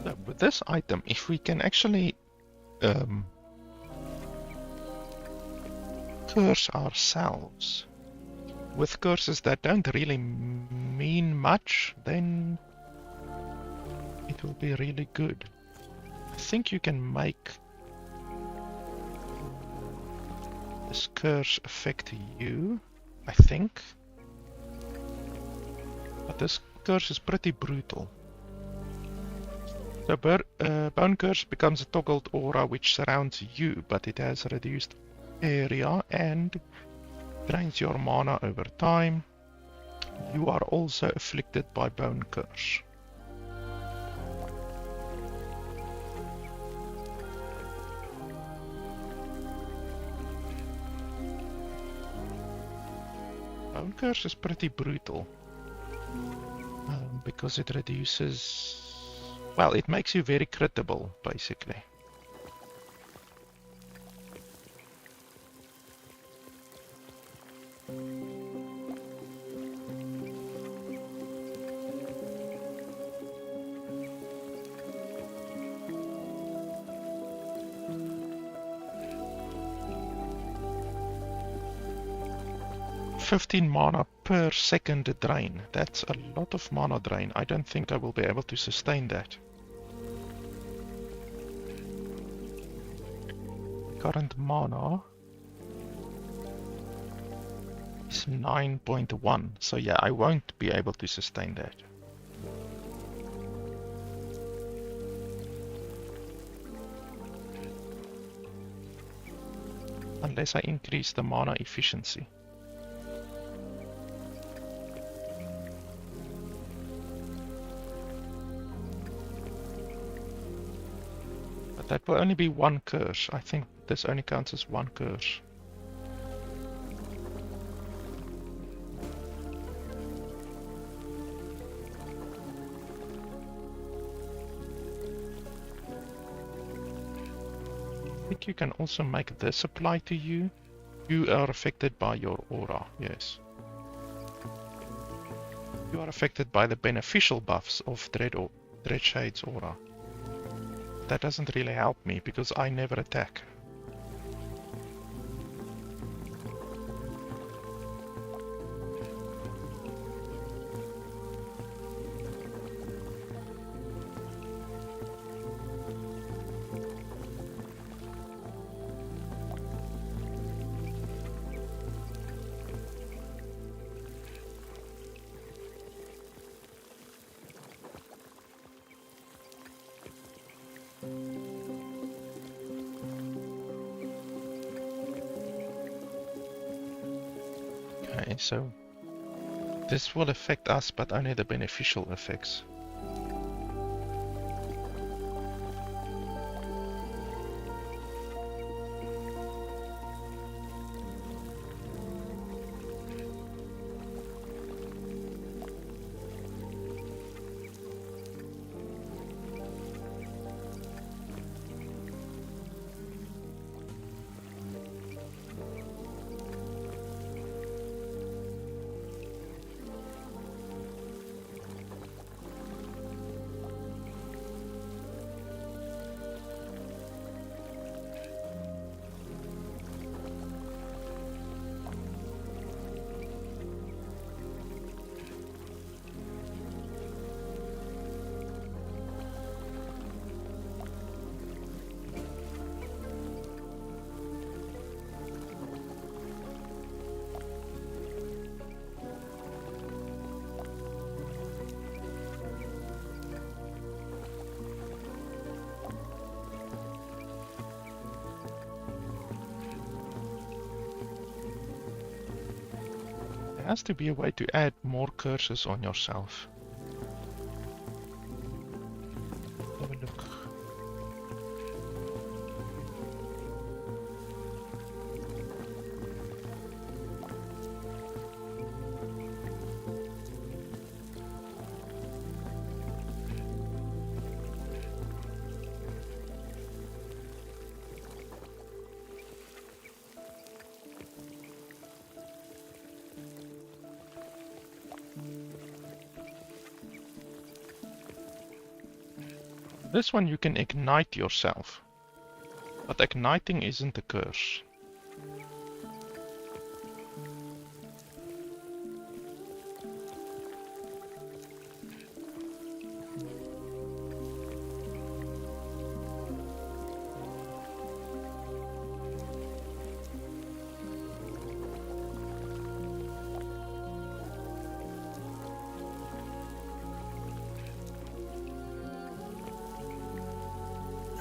So with this item, if we can actually curse ourselves with curses that don't really mean much, then it will be really good. I think you can make this curse affect you, I think. But this curse is pretty brutal. The Bone Curse becomes a toggled aura which surrounds you, but it has reduced area and drains your mana over time. You are also afflicted by Bone Curse. Bone Curse is pretty brutal. Because it reduces... Well, it makes you very critable, basically. $15 mana per second drain. That's a lot of mana drain. I don't think I will be able to sustain that. Current mana is 9.1. So yeah, I won't be able to sustain that. Unless I increase the mana efficiency. That will only be one curse. I think this only counts as one curse. I think you can also make this apply to you. You are affected by your aura, yes. You are affected by the beneficial buffs of Dreadshade's aura. That doesn't really help me because I never attack. Okay, so this will affect us, but only the beneficial effects. There has to be a way to add more curses on yourself. Have a look. This one you can ignite yourself, but igniting isn't a curse.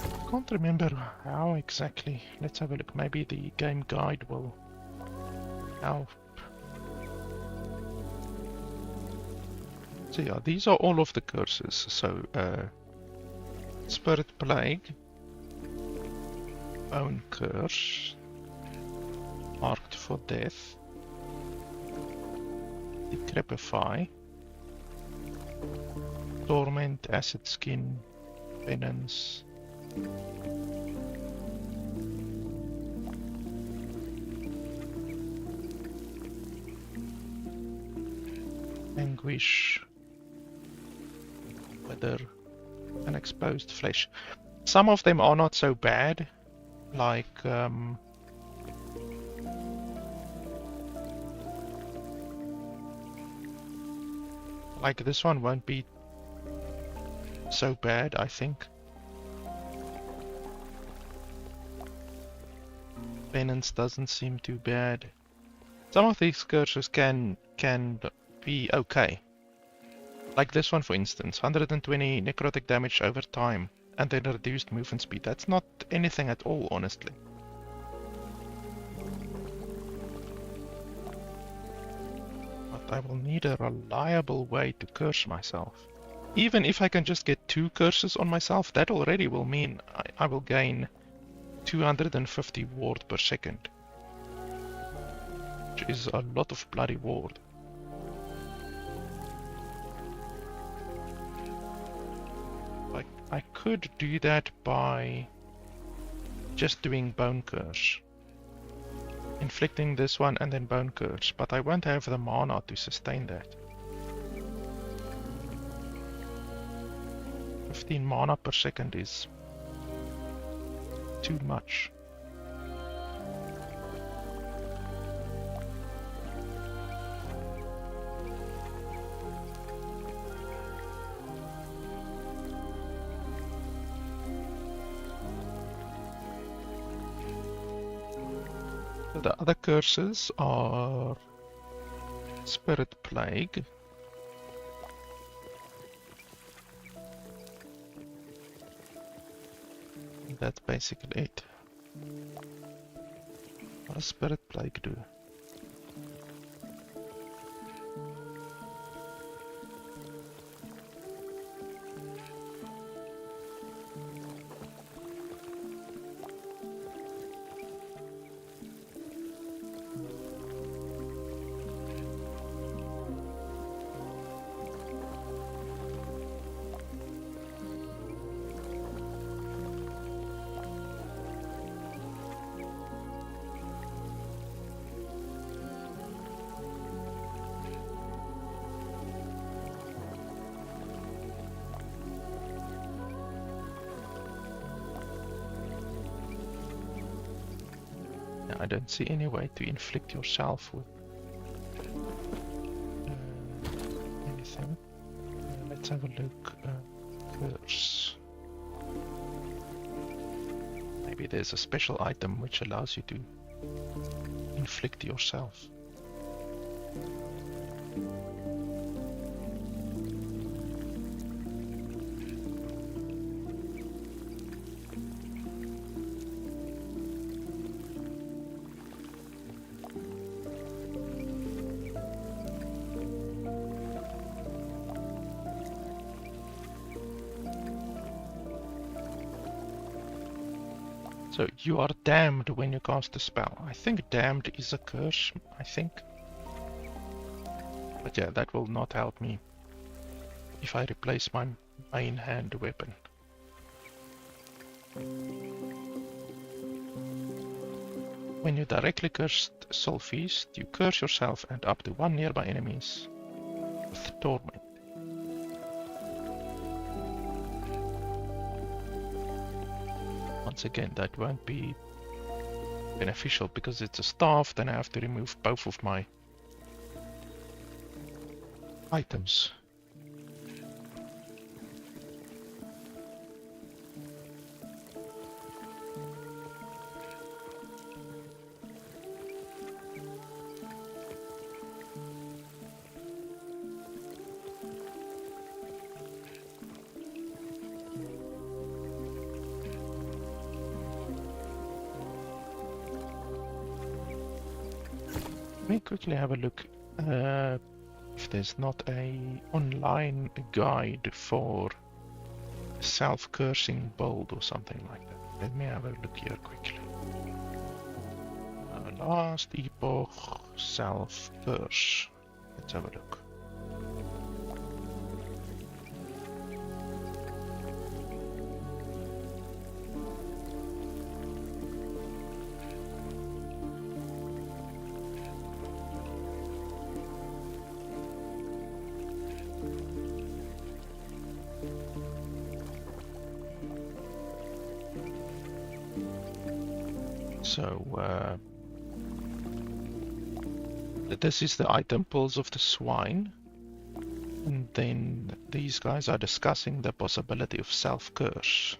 I can't remember how exactly. Let's have a look. Maybe the game guide will help. So yeah, these are all of the curses. So Spirit Plague, Bone Curse, Marked for Death, Decrepify, Torment, Acid Skin, Penance. Anguish, Wither, and Exposed Flesh. Some of them are not so bad, like this one won't be so bad, I think. Penance doesn't seem too bad. Some of these curses can be okay. Like this one, for instance, 120 necrotic damage over time, and then reduced movement speed. That's not anything at all, honestly. But I will need a reliable way to curse myself. Even if I can just get 2 curses on myself, that already will mean I will gain 250 ward per second. Which is a lot of bloody ward. I could do that by just doing Bone Curse. Inflicting this one and then Bone Curse, but I won't have the mana to sustain that. 15 mana per second is too much. The other curses are Spirit Plague, that's basically it. What does Spirit Plague do? I don't see any way to inflict yourself with anything. Let's have a look. Curse. Maybe there's a special item which allows you to inflict yourself. So you are damned when you cast a spell. I think damned is a curse, I think. But yeah, that will not help me if I replace my main hand weapon. When you directly curse Soul Feast, you curse yourself and up to 1 nearby enemies with Torment. Once again, that won't be beneficial because it's a staff, then I have to remove both of my items. Let me quickly have a look if there's not a online guide for self-cursing build or something like that. Let me have a look here quickly. Last Epoch self-curse. Let's have a look. So this is the item pools of the swine, and then these guys are discussing the possibility of self-curse.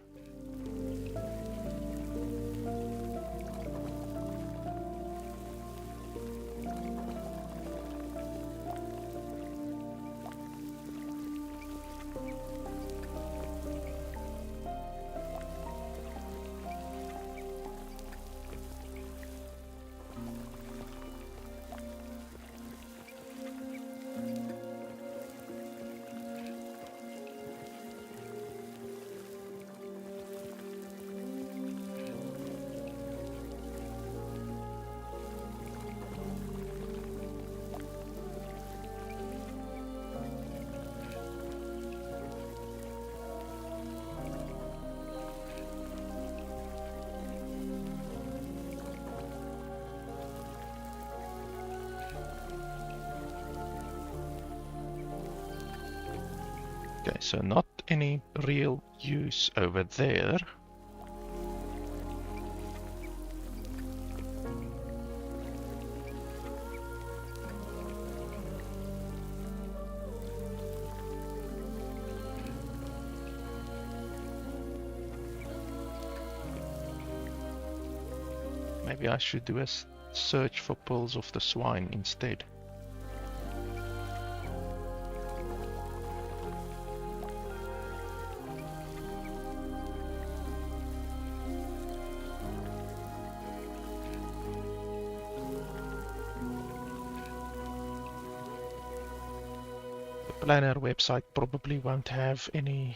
Okay, so not any real use over there. Maybe I should do a search for pulls of the swine instead. The planner website probably won't have any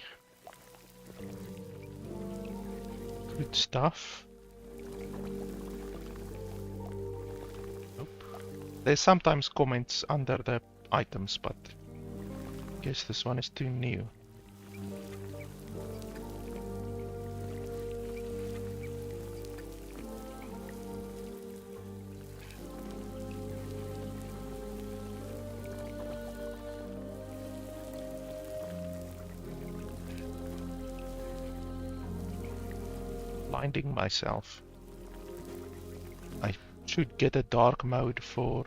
good stuff. Nope. There's sometimes comments under the items, but I guess this one is too new. Blinding myself. I should get a dark mode for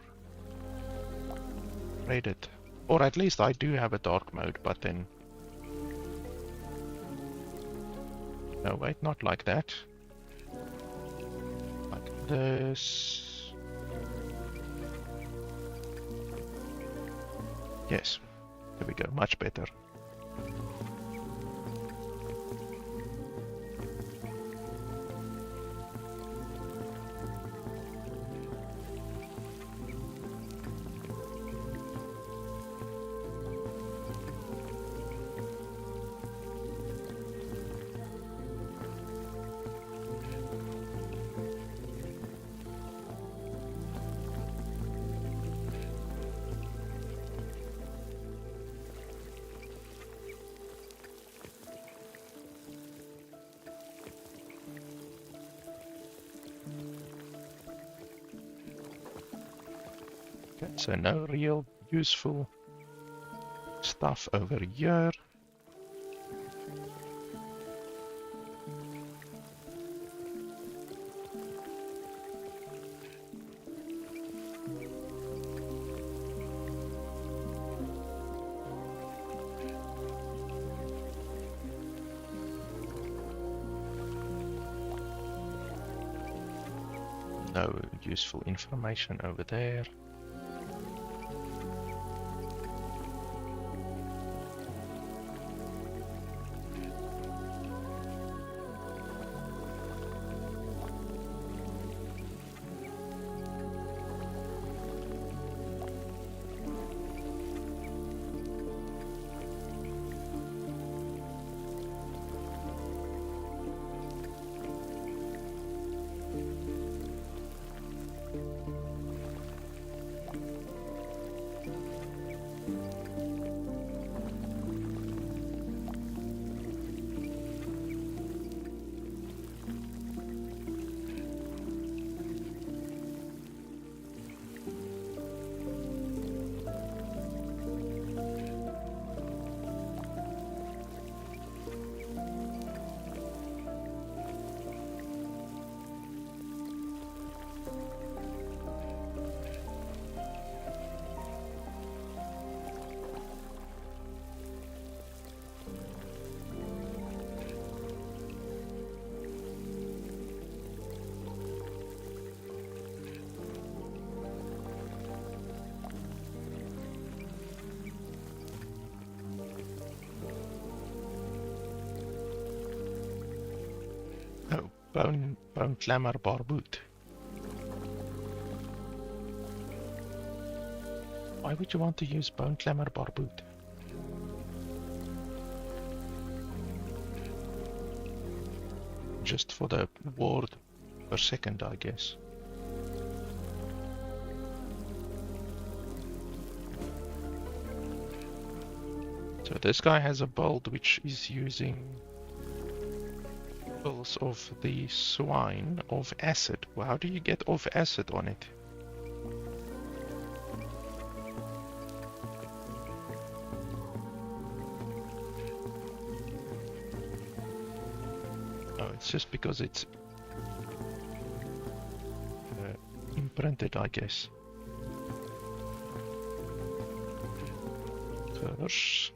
Reddit. Or at least I do have a dark mode, but then... No, wait, not like that. Like this... Yes, there we go, much better. Okay, so no real useful stuff over here. No useful information over there. Bone Clamor Barboot. Why would you want to use Bone Clamor Barboot? Just for the ward per second, I guess. So this guy has a build which is using Pulse of the Swine of Acid. Well, how do you get off acid on it? Oh, it's just because it's imprinted, I guess. Curse.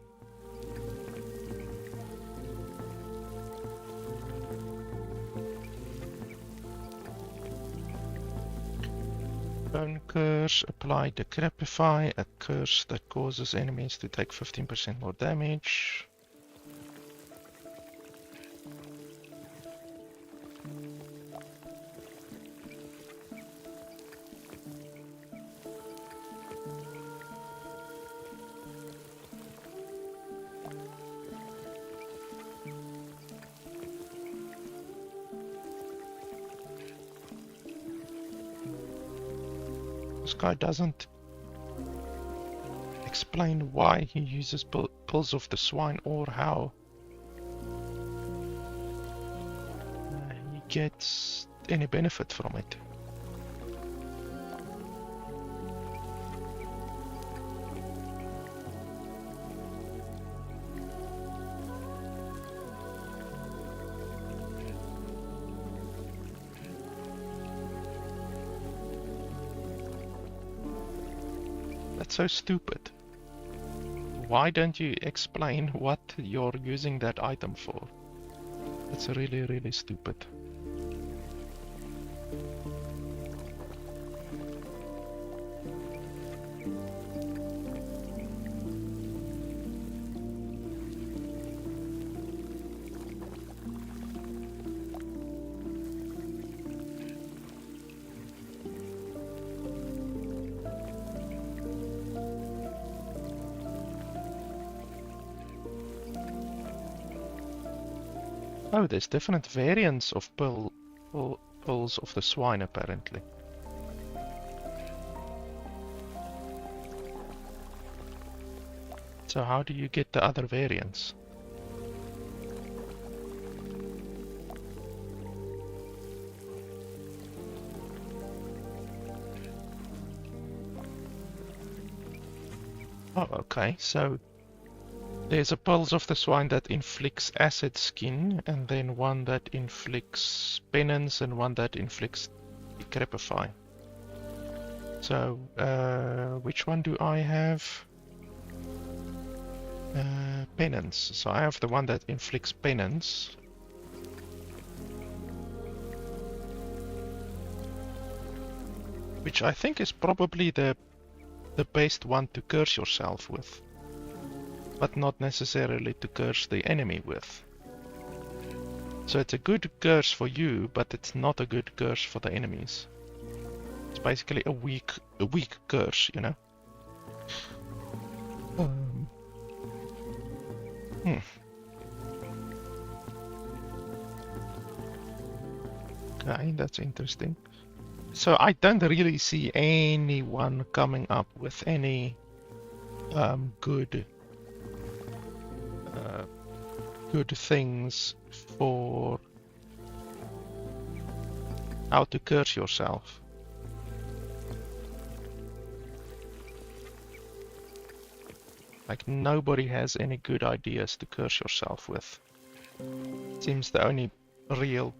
Bone Curse, apply Decrepify, a curse that causes enemies to take 15% more damage. This guy doesn't explain why he uses Pulse of the Swine or how he gets any benefit from it. That's so stupid. Why don't you explain what you're using that item for? That's really, really stupid. Oh, there's different variants of Pulse of the Swine, apparently. So how do you get the other variants? Oh, okay, so there's a Pulse of the Swine that inflicts acid skin, and then one that inflicts penance, and one that inflicts decrepify. So, which one do I have? Penance. So I have the one that inflicts penance. Which I think is probably the best one to curse yourself with. But not necessarily to curse the enemy with. So it's a good curse for you, but it's not a good curse for the enemies. It's basically a weak curse, you know. Okay, that's interesting. So I don't really see anyone coming up with any good things for how to curse yourself. Like, nobody has any good ideas to curse yourself with. Seems the only real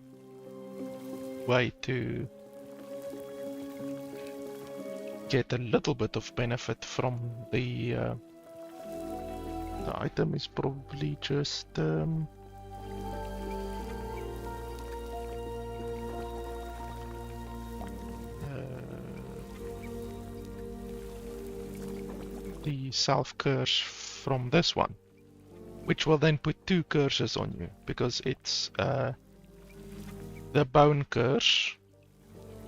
way to get a little bit of benefit from the item is probably just the self-curse from this one, which will then put 2 curses on you, because it's the the Bone Curse,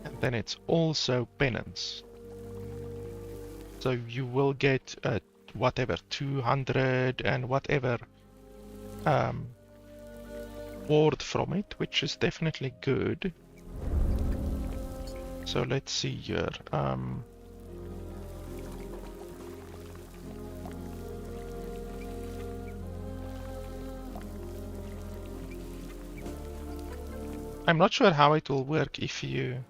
and then it's also Penance. So you will get whatever 200 and whatever ward from it, which is definitely good. So let's see here. I'm not sure how it will work if you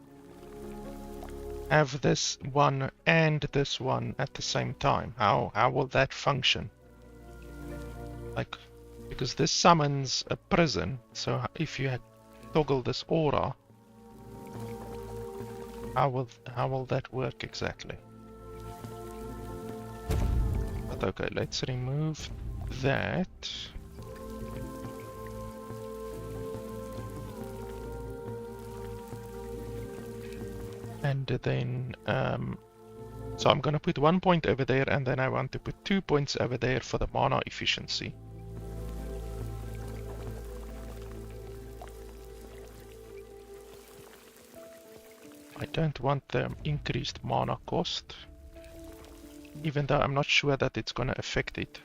have this one and this one at the same time. How will that function? Like, because this summons a prison, so if you toggle this aura, how will that work exactly? But okay, let's remove that. And then, so I'm gonna put 1 point over there, and then I want to put 2 points over there for the mana efficiency. I don't want the increased mana cost, even though I'm not sure that it's gonna affect it.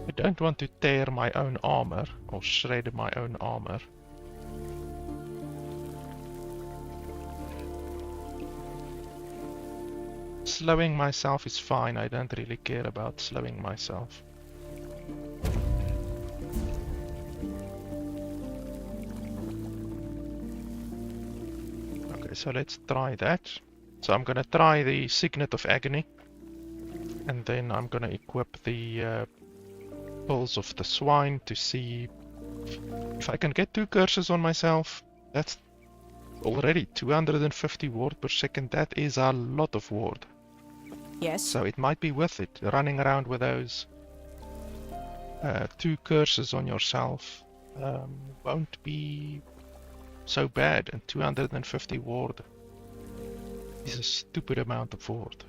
I don't want to tear my own armor or shred my own armor. Slowing myself is fine, I don't really care about slowing myself. Okay, so let's try that. So I'm gonna try the Signet of Agony, and then I'm gonna equip the Pulse of the Swine to see if I can get 2 curses on myself. That's already 250 ward per second. That is a lot of ward. Yes. So it might be worth it. Running around with those 2 curses on yourself won't be so bad, and 250 ward is a stupid amount of ward.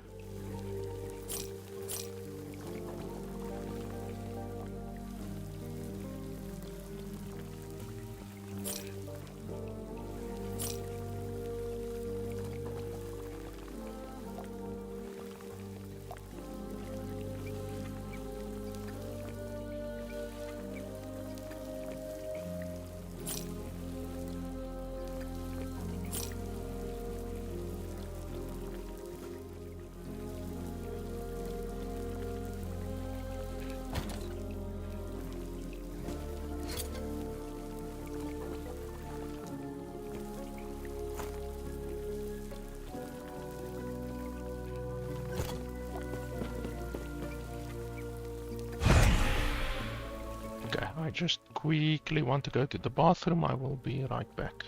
Okay, I just quickly want to go to the bathroom. I will be right back.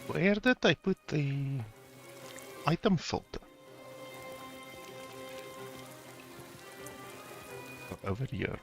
Where did I put the item filter? Oh, over here.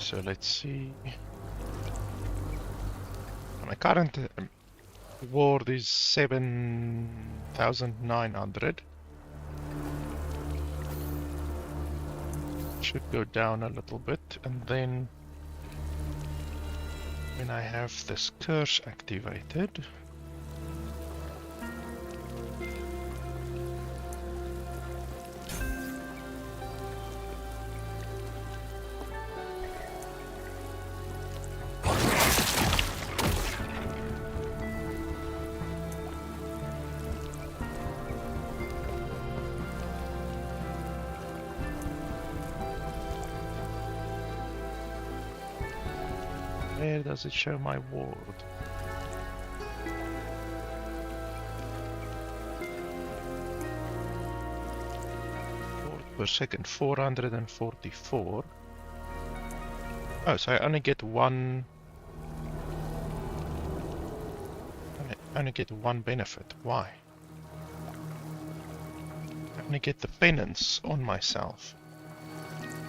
So let's see. My current ward is 7,900. Should go down a little bit, and then when I have this curse activated, where does it show my ward? Ward per second, 444. Oh, so I only get one. I only get one benefit. Why? I only get the penance on myself.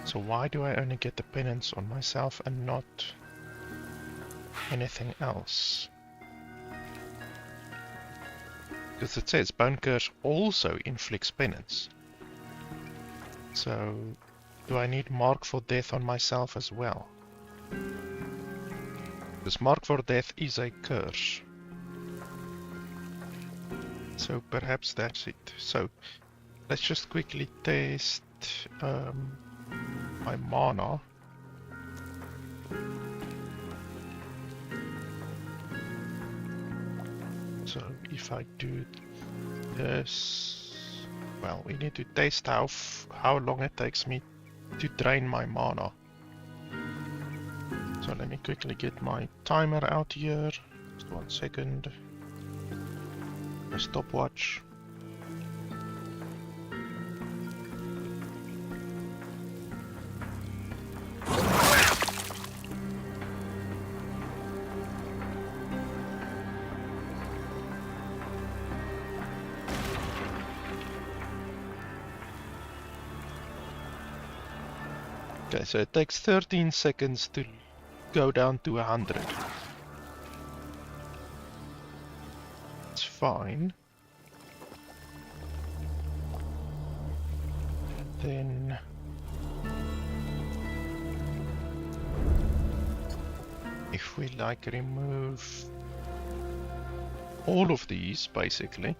So why do I only get the penance on myself and not anything else? Because it says Bone Curse also inflicts penance. So do I need Mark for Death on myself as well? Because Mark for Death is a curse. So perhaps that's it. So let's just quickly test my mana. So if I do this, well, we need to test how long it takes me to drain my mana. So let me quickly get my timer out here. Just 1 second. My stopwatch. Okay, so it takes 13 seconds to go down to 100. It's fine. Then if we like remove all of these basically,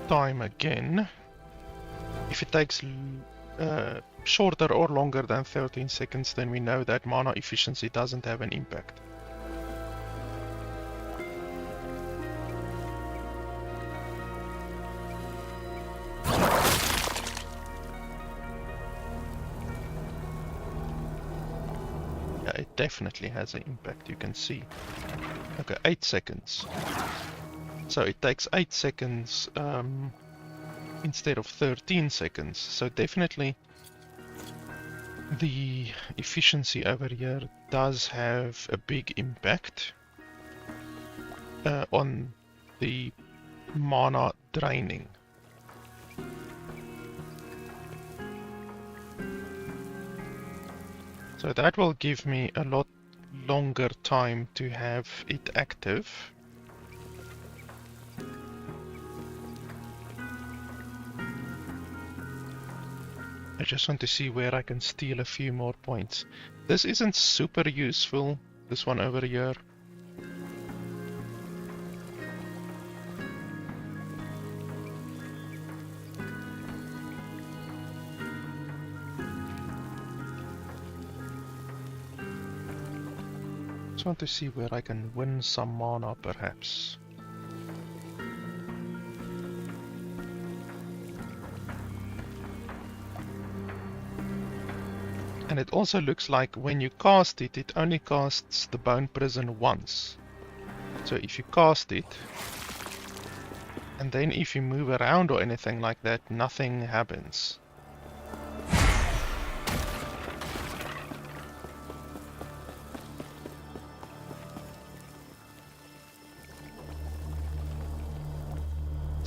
time again. If it takes shorter or longer than 13 seconds, then we know that mana efficiency doesn't have an impact. Yeah, it definitely has an impact, you can see. Okay, 8 seconds. So it takes 8 seconds instead of 13 seconds. So definitely the efficiency over here does have a big impact on the mana draining. So that will give me a lot longer time to have it active. I just want to see where I can steal a few more points. This isn't super useful, this one over here. Just want to see where I can win some mana perhaps. And it also looks like when you cast it, it only casts the Bone Prison once. So if you cast it, and then if you move around or anything like that, nothing happens.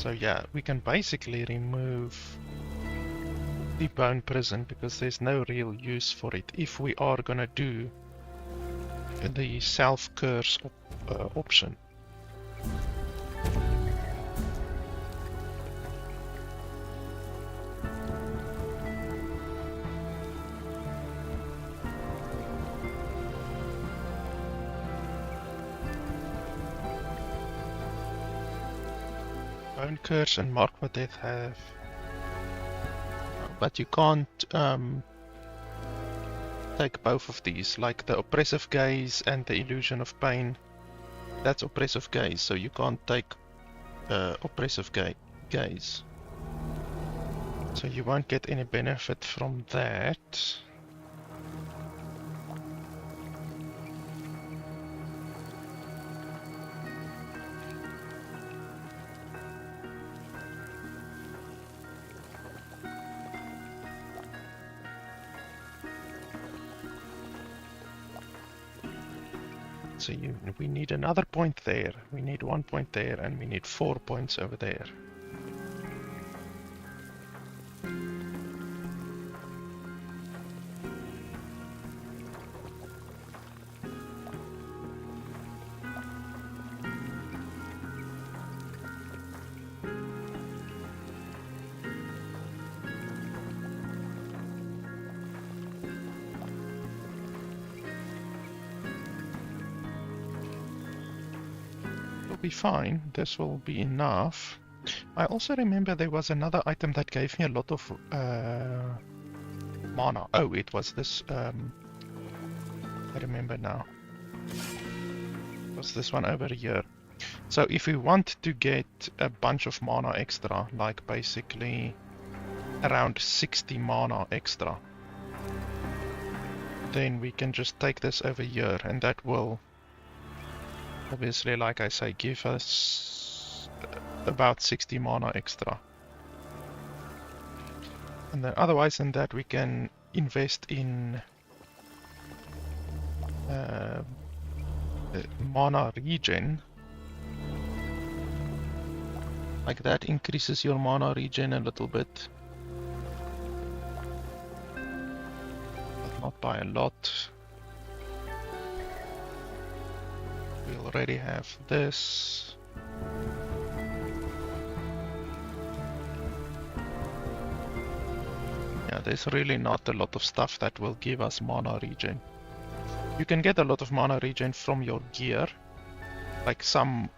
So yeah, we can basically remove the bone prison because there's no real use for it if we are gonna do the self-curse option. Bone curse and mark for death have, but you can't take both of these, like the oppressive gaze and the illusion of pain. That's oppressive gaze, so you can't take oppressive gaze. So you won't get any benefit from that. So we need another point there, we need 1 point there, and we need 4 points over there. Be fine, this will be enough. I also remember there was another item that gave me a lot of mana. Oh, it was this, I remember now. It was this one over here. So if we want to get a bunch of mana extra, like basically around 60 mana extra, then we can just take this over here, and that will obviously, like I say, give us about 60 mana extra. And then otherwise than that, we can invest in mana regen. Like that increases your mana regen a little bit. But not by a lot. We already have this. Yeah, there's really not a lot of stuff that will give us mana regen. You can get a lot of mana regen from your gear. Like some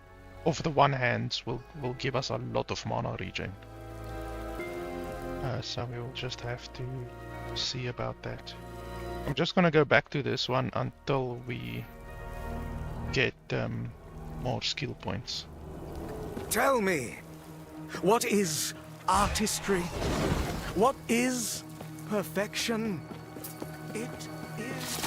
of the one hands will give us a lot of mana regen. So we will just have to see about that. I'm just gonna go back to this one until we get more skill points. Tell me, what is artistry? What is perfection? It is...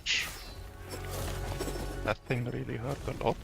Ouch. That thing really hurt a lot.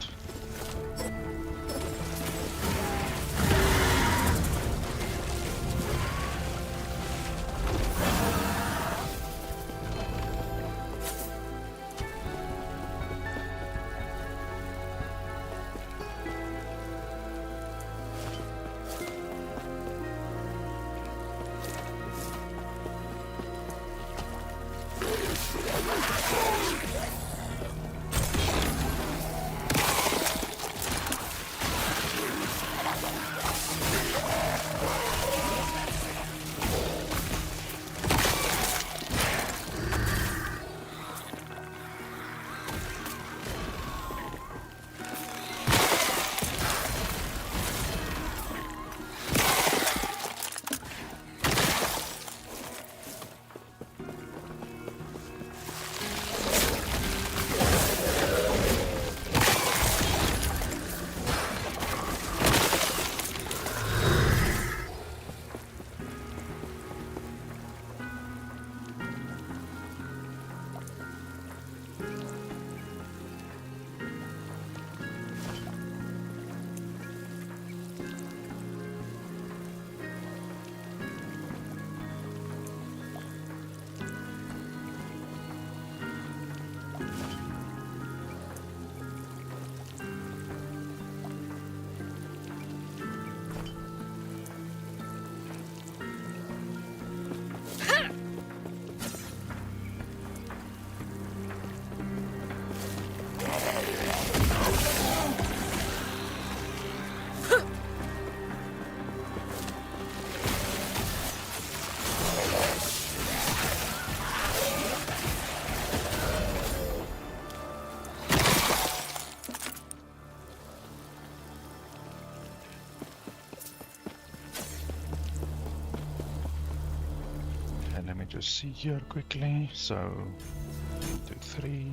Just see here quickly. So 1, 2, 3,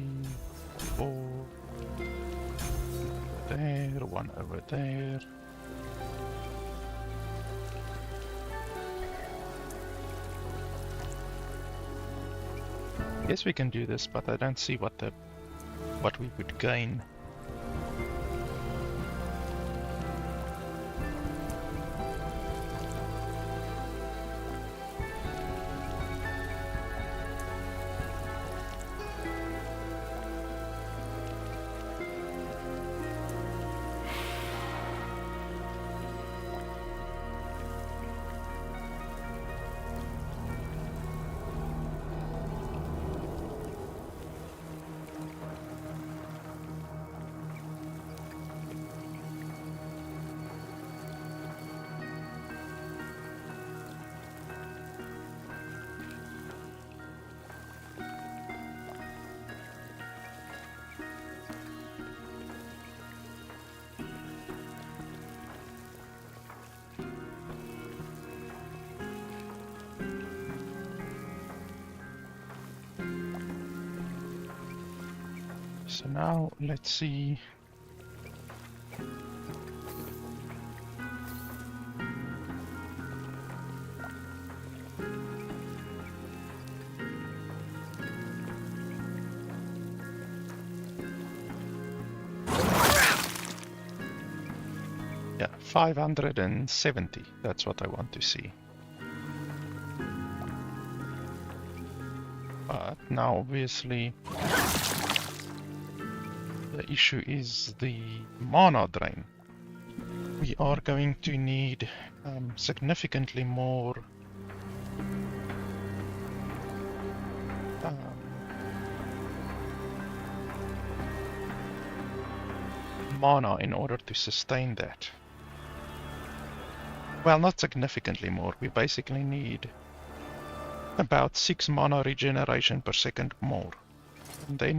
4 there, 1 over there. Yes, we can do this, but I don't see what we would gain. So now let's see. Yeah, 570. That's what I want to see. But now obviously the issue is the mana drain. We are going to need significantly more mana in order to sustain that. Well, not significantly more. We basically need about 6 mana regeneration per second more. And then